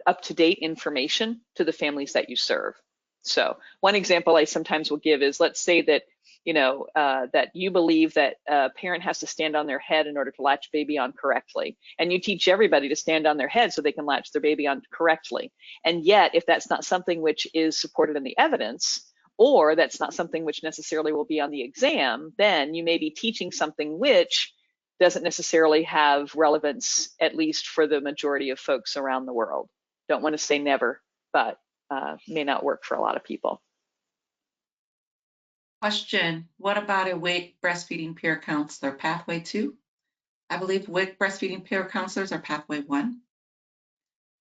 up-to-date information to the families that you serve. So one example I sometimes will give is, let's say that that you believe that a parent has to stand on their head in order to latch baby on correctly. And you teach everybody to stand on their head so they can latch their baby on correctly. And yet, if that's not something which is supported in the evidence, or that's not something which necessarily will be on the exam, then you may be teaching something which doesn't necessarily have relevance, at least for the majority of folks around the world. Don't want to say never, but may not work for a lot of people. Question, what about a WIC breastfeeding peer counselor, pathway 2? I believe WIC breastfeeding peer counselors are pathway 1.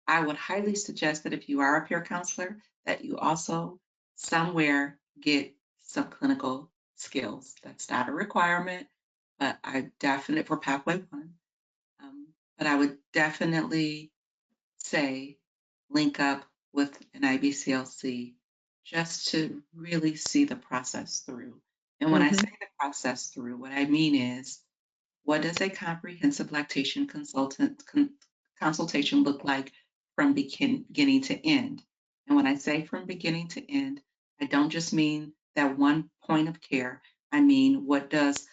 I would highly suggest that if you are a peer counselor, that you also somewhere get some clinical skills. That's not a requirement, but I definitely, for pathway 1, but I would definitely say link up with an IBCLC just to really see the process through. And when I say the process through, what I mean is, what does a comprehensive lactation consultation look like from beginning to end? And when I say from beginning to end, I don't just mean that one point of care. I mean, what does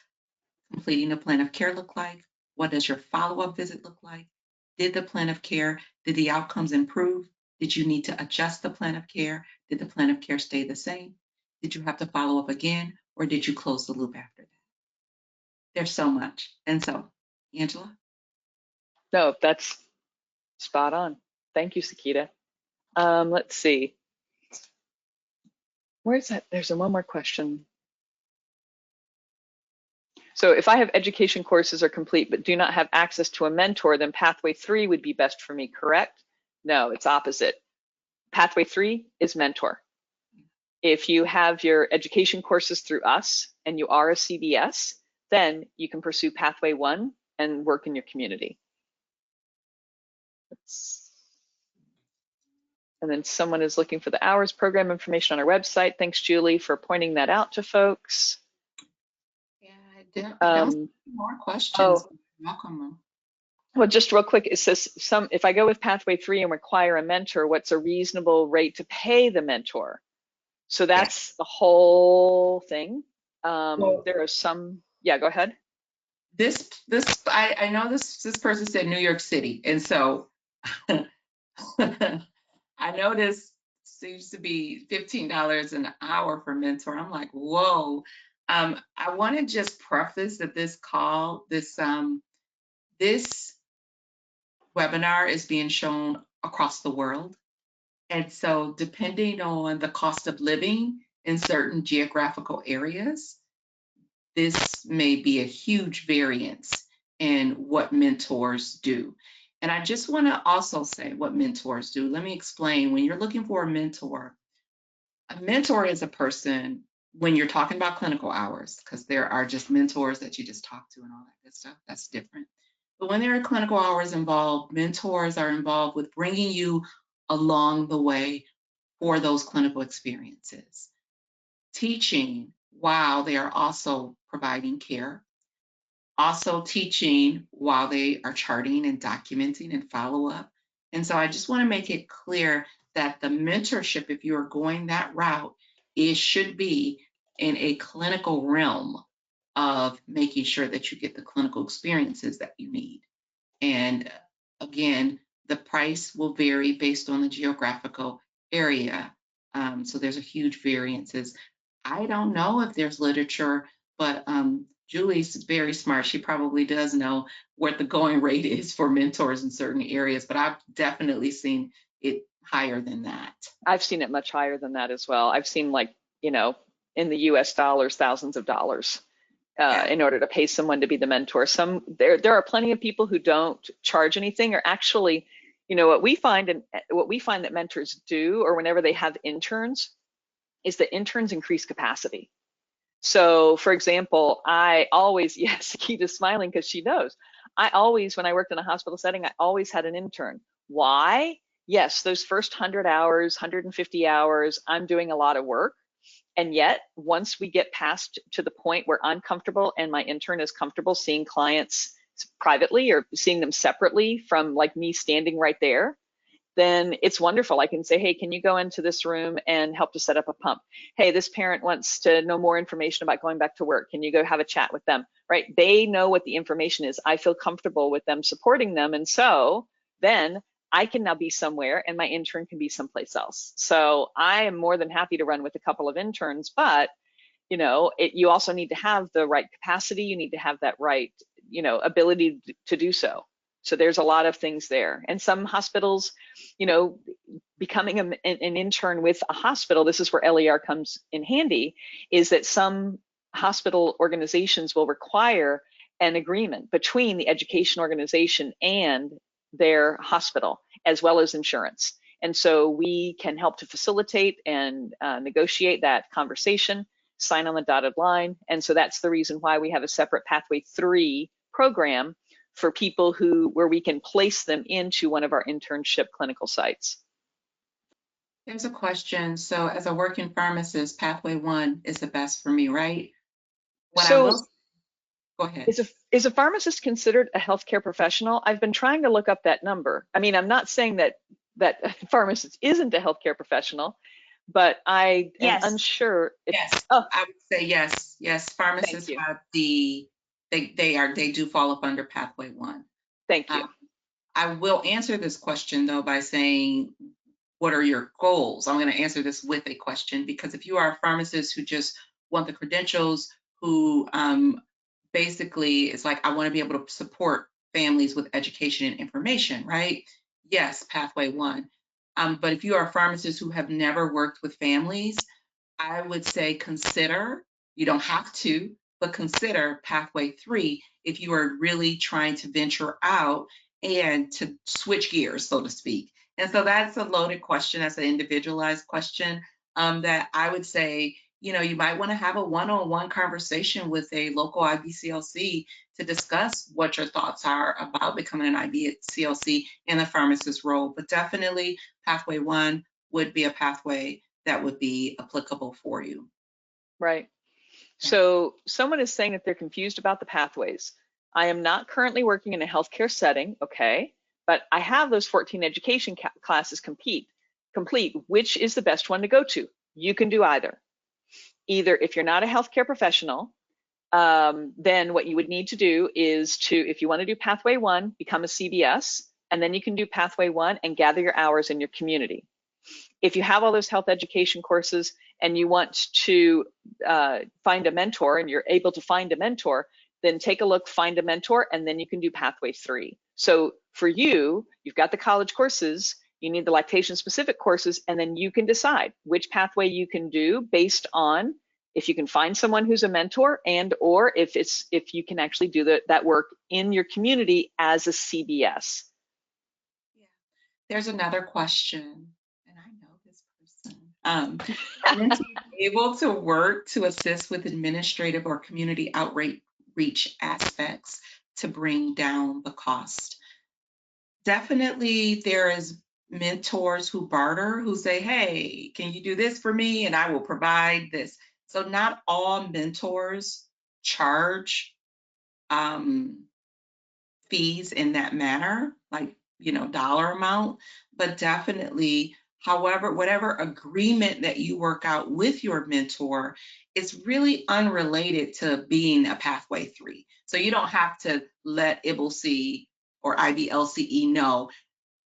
completing a plan of care look like? What does your follow-up visit look like? Did the plan of care, did the outcomes improve? Did you need to adjust the plan of care? Did the plan of care stay the same? Did you have to follow up again, or did you close the loop after that? There's so much. And so, Angela? No, that's spot on. Thank you, Sekeita. Let's see. Where's that? There's one more question. So if I have education courses are complete but do not have access to a mentor, then pathway 3 would be best for me, correct? No, it's opposite. Pathway 3 is mentor. If you have your education courses through us and you are a CBS, then you can pursue pathway 1 and work in your community. And then someone is looking for the hours program information on our website. Thanks, Julie, for pointing that out to folks. Yeah, I don't more questions. Welcome. Well, just real quick, it says if I go with pathway 3 and require a mentor, what's a reasonable rate to pay the mentor? So that's the whole thing. Well, there are some, yeah, go ahead. I know this person said New York City, and so I know this seems to be $15 an hour for mentor. I'm like, whoa. I want to just preface that this webinar is being shown across the world. And so depending on the cost of living in certain geographical areas, this may be a huge variance in what mentors do. And I just want to also say what mentors do. Let me explain. When you're looking for a mentor is a person, when you're talking about clinical hours, because there are just mentors that you just talk to and all that good stuff, that's different. But when there are clinical hours involved, mentors are involved with bringing you along the way for those clinical experiences. Teaching while they are also providing care. Also teaching while they are charting and documenting and follow up. And so I just want to make it clear that the mentorship, if you are going that route, it should be in a clinical realm of making sure that you get the clinical experiences that you need. And again, the price will vary based on the geographical area. So there's a huge variances. I don't know if there's literature, but Julie's very smart. She probably does know what the going rate is for mentors in certain areas, but I've definitely seen it higher than that. I've seen it much higher than that as well. I've seen, like, in the US dollars, thousands of dollars in order to pay someone to be the mentor. There are plenty of people who don't charge anything, or actually, what we find that mentors do, or whenever they have interns, is that interns increase capacity. So, for example, I always, yes, Sekeita's smiling because she knows. When I worked in a hospital setting, I always had an intern. Why? Yes, those first 100 hours, 150 hours, I'm doing a lot of work. And yet, once we get past to the point where I'm comfortable and my intern is comfortable seeing clients privately or seeing them separately from, like, me standing right there, then it's wonderful. I can say, hey, can you go into this room and help to set up a pump? Hey, this parent wants to know more information about going back to work. Can you go have a chat with them, right? They know what the information is. I feel comfortable with them supporting them. And so then I can now be somewhere and my intern can be someplace else. So I am more than happy to run with a couple of interns, but you also need to have the right capacity. You need to have that right, ability to do so. So there's a lot of things there. And some hospitals, becoming an intern with a hospital, this is where LER comes in handy, is that some hospital organizations will require an agreement between the education organization and their hospital, as well as insurance. And so we can help to facilitate and negotiate that conversation, sign on the dotted line. And so that's the reason why we have a separate Pathway 3 program for people where we can place them into one of our internship clinical sites. There's a question. So as a working pharmacist, Pathway 1 is the best for me, right? Go ahead. Is a pharmacist considered a healthcare professional? I've been trying to look up that number. I mean, I'm not saying that a pharmacist isn't a healthcare professional, but I am unsure. Yes, I would say yes. Yes, pharmacists have they do fall up under Pathway 1. Thank you. I will answer this question though by saying, what are your goals? I'm going to answer this with a question, because if you are a pharmacist who just want the credentials, who basically it's like, I want to be able to support families with education and information, right? Yes, Pathway 1. But if you are a pharmacist who have never worked with families, I would say consider, you don't have to, but consider Pathway 3 if you are really trying to venture out and to switch gears, so to speak. And so that's a loaded question. That's an individualized question that I would say, you might want to have a one-on-one conversation with a local IBCLC to discuss what your thoughts are about becoming an IBCLC in the pharmacist role. But definitely Pathway 1 would be a pathway that would be applicable for you. Right. So someone is saying that they're confused about the pathways. I am not currently working in a healthcare setting, okay, but I have those 14 education classes complete. Which is the best one to go to? You can do either. Either if you're not a healthcare professional, then what you would need to do is if you want to do Pathway 1, become a CBS, and then you can do Pathway 1 and gather your hours in your community. If you have all those health education courses and you want to find a mentor and you're able to find a mentor, then take a look, find a mentor, and then you can do Pathway 3. So for you've got the college courses, you need the lactation specific courses, and then you can decide which pathway you can do based on if you can find someone who's a mentor and or if you can actually do that work in your community as a CBS. Yeah. There's another question. When to be able to work to assist with administrative or community outreach aspects to bring down the cost. Definitely there is mentors who barter, who say, hey, can you do this for me? And I will provide this. So not all mentors charge fees in that manner, like, dollar amount, but definitely however, whatever agreement that you work out with your mentor is really unrelated to being a Pathway 3. So you don't have to let IBCLC or IBLCE know,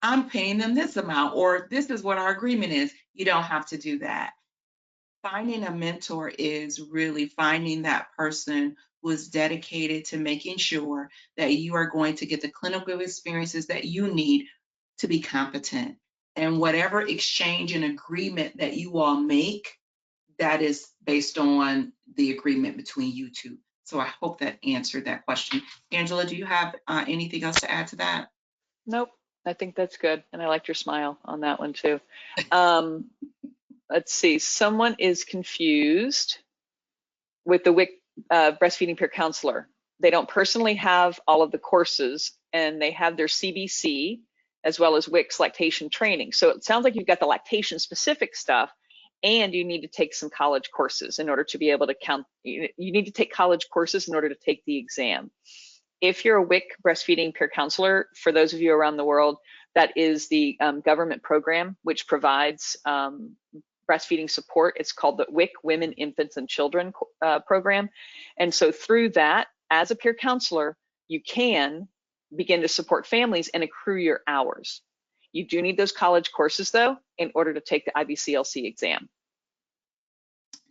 I'm paying them this amount, or this is what our agreement is. You don't have to do that. Finding a mentor is really finding that person who is dedicated to making sure that you are going to get the clinical experiences that you need to be competent. And whatever exchange and agreement that you all make, that is based on the agreement between you two. So I hope that answered that question. Angela, do you have anything else to add to that? Nope, I think that's good. And I liked your smile on that one too. Let's see, someone is confused with the WIC breastfeeding peer counselor. They don't personally have all of the courses and they have their CBC as well as WIC's lactation training. So it sounds like you've got the lactation specific stuff and you need to take some college courses in order to be able to count. You need to take college courses in order to take the exam. If you're a WIC breastfeeding peer counselor, for those of you around the world, That is the government program which provides breastfeeding support. It's called the WIC, Women, Infants, and Children program. And so through that, as a peer counselor, you can begin to support families and accrue your hours. You do need those college courses, though, in order to take the IBCLC exam.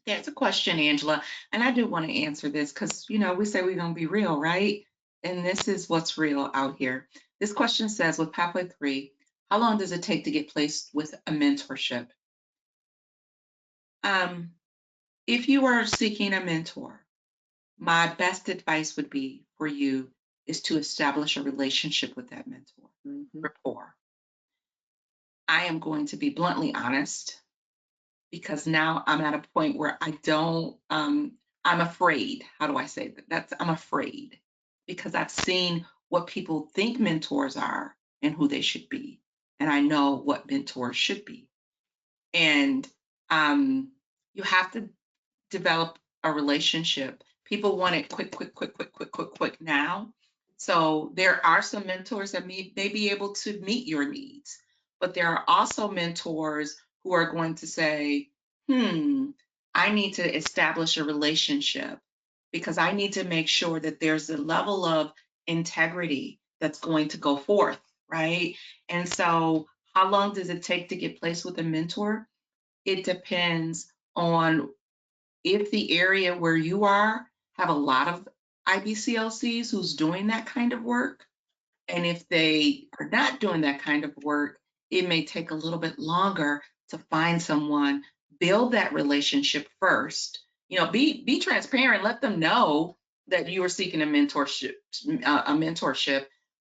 There's a question, Angela, and I do want to answer this because, you know, we say we're going to be real, right? And this is what's real out here. This question says, with Pathway 3, how long does it take to get placed with a mentorship? If you are seeking a mentor, my best advice would be for you is to establish a relationship with that mentor, rapport. I am going to be bluntly honest because now I'm at a point where I don't, I'm afraid. How do I say that? I'm afraid because I've seen what people think mentors are and who they should be. And I know what mentors should be. And you have to develop a relationship. People want it quick now. So there are some mentors that may be able to meet your needs, but there are also mentors who are going to say, I need to establish a relationship because I need to make sure that there's a level of integrity that's going to go forth, right? And so how long does it take to get placed with a mentor? It depends on if the area where you are have a lot of IBCLCs who's doing that kind of work. And if they are not doing that kind of work, it may take a little bit longer to find someone, build that relationship first. You know, be transparent, let them know that you are seeking a mentorship,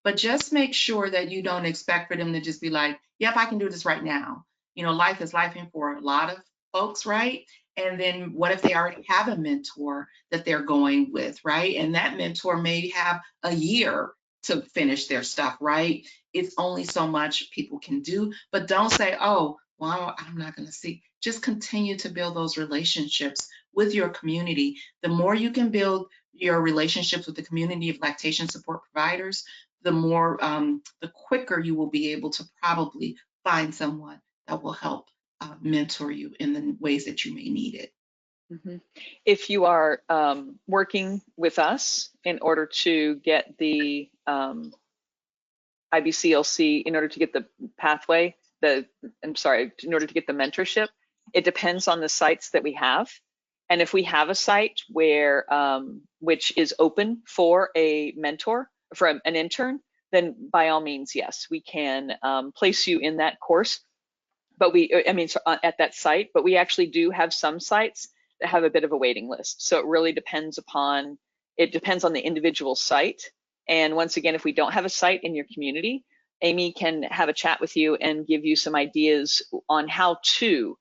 but just make sure that you don't expect for them to just be like, yep, I can do this right now. You know, life is life for a lot of folks, right? And then what if they already have a mentor that they're going with, right? And that mentor may have a year to finish their stuff, right? It's only so much people can do, but don't say, oh, well, I'm not going to see. Just continue to build those relationships with your community. The more you can build your relationships with the community of lactation support providers, the more, the quicker you will be able to probably find someone that will help mentor you in the ways that you may need it. If you are working with us in order to get the IBCLC, in order to get the pathway, in order to get the mentorship, it depends on the sites that we have. And if we have a site where which is open for a mentor, for an intern, then by all means, yes, we can place you in that course. But at that site, but we actually do have some sites that have a bit of a waiting list. So it really depends on the individual site. And once again, if we don't have a site in your community, Amy can have a chat with you and give you some ideas on how to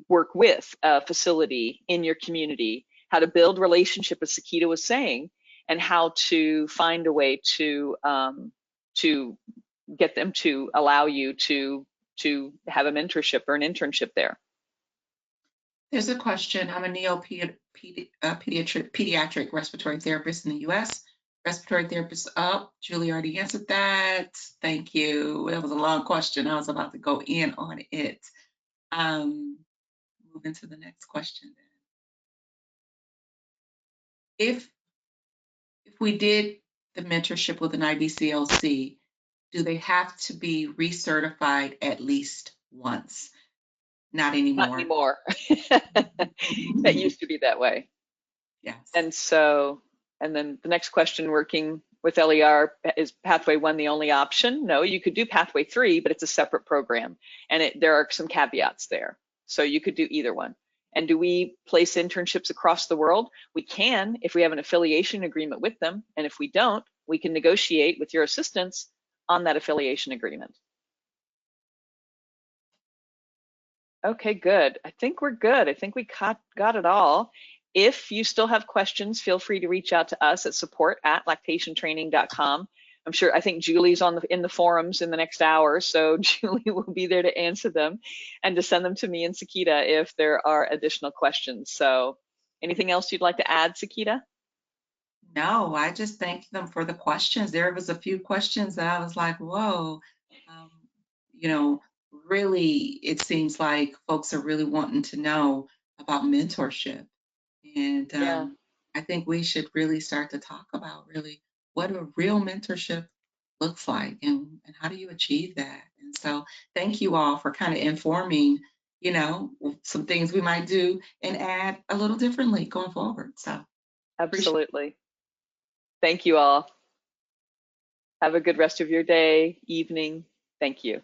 work with a facility in your community, how to build relationship, as Sekeita was saying, and how to find a way to get them to allow you to have a mentorship or an internship there. There's a question. I'm a pediatric respiratory therapist in the U.S. Respiratory therapist up. Julie already answered that. Thank you. That was a long question. I was about to go in on it. Moving to the next question then. If we did the mentorship with an IBCLC, do they have to be recertified at least once? Not anymore. Not anymore. That used to be that way. Yes. And then the next question, working with LER, is Pathway 1 the only option? No, you could do Pathway 3, but it's a separate program. And there are some caveats there. So you could do either one. And do we place internships across the world? We can if we have an affiliation agreement with them. And if we don't, we can negotiate with your assistance on that affiliation agreement. Okay, good. I think we're good. I think we got it all. If you still have questions, feel free to reach out to us at support@lactationtraining.com. I think Julie's in the forums in the next hour, so Julie will be there to answer them and to send them to me and Sekeita if there are additional questions. So anything else you'd like to add, Sekeita? No, I just thank them for the questions. There was a few questions that I was like, whoa, you know, really, it seems like folks are really wanting to know about mentorship. And Yeah, I think we should really start to talk about really what a real mentorship looks like, and how do you achieve that? And so thank you all for kind of informing, some things we might do and add a little differently going forward. So appreciate absolutely. Thank you all. Have a good rest of your day, evening. Thank you.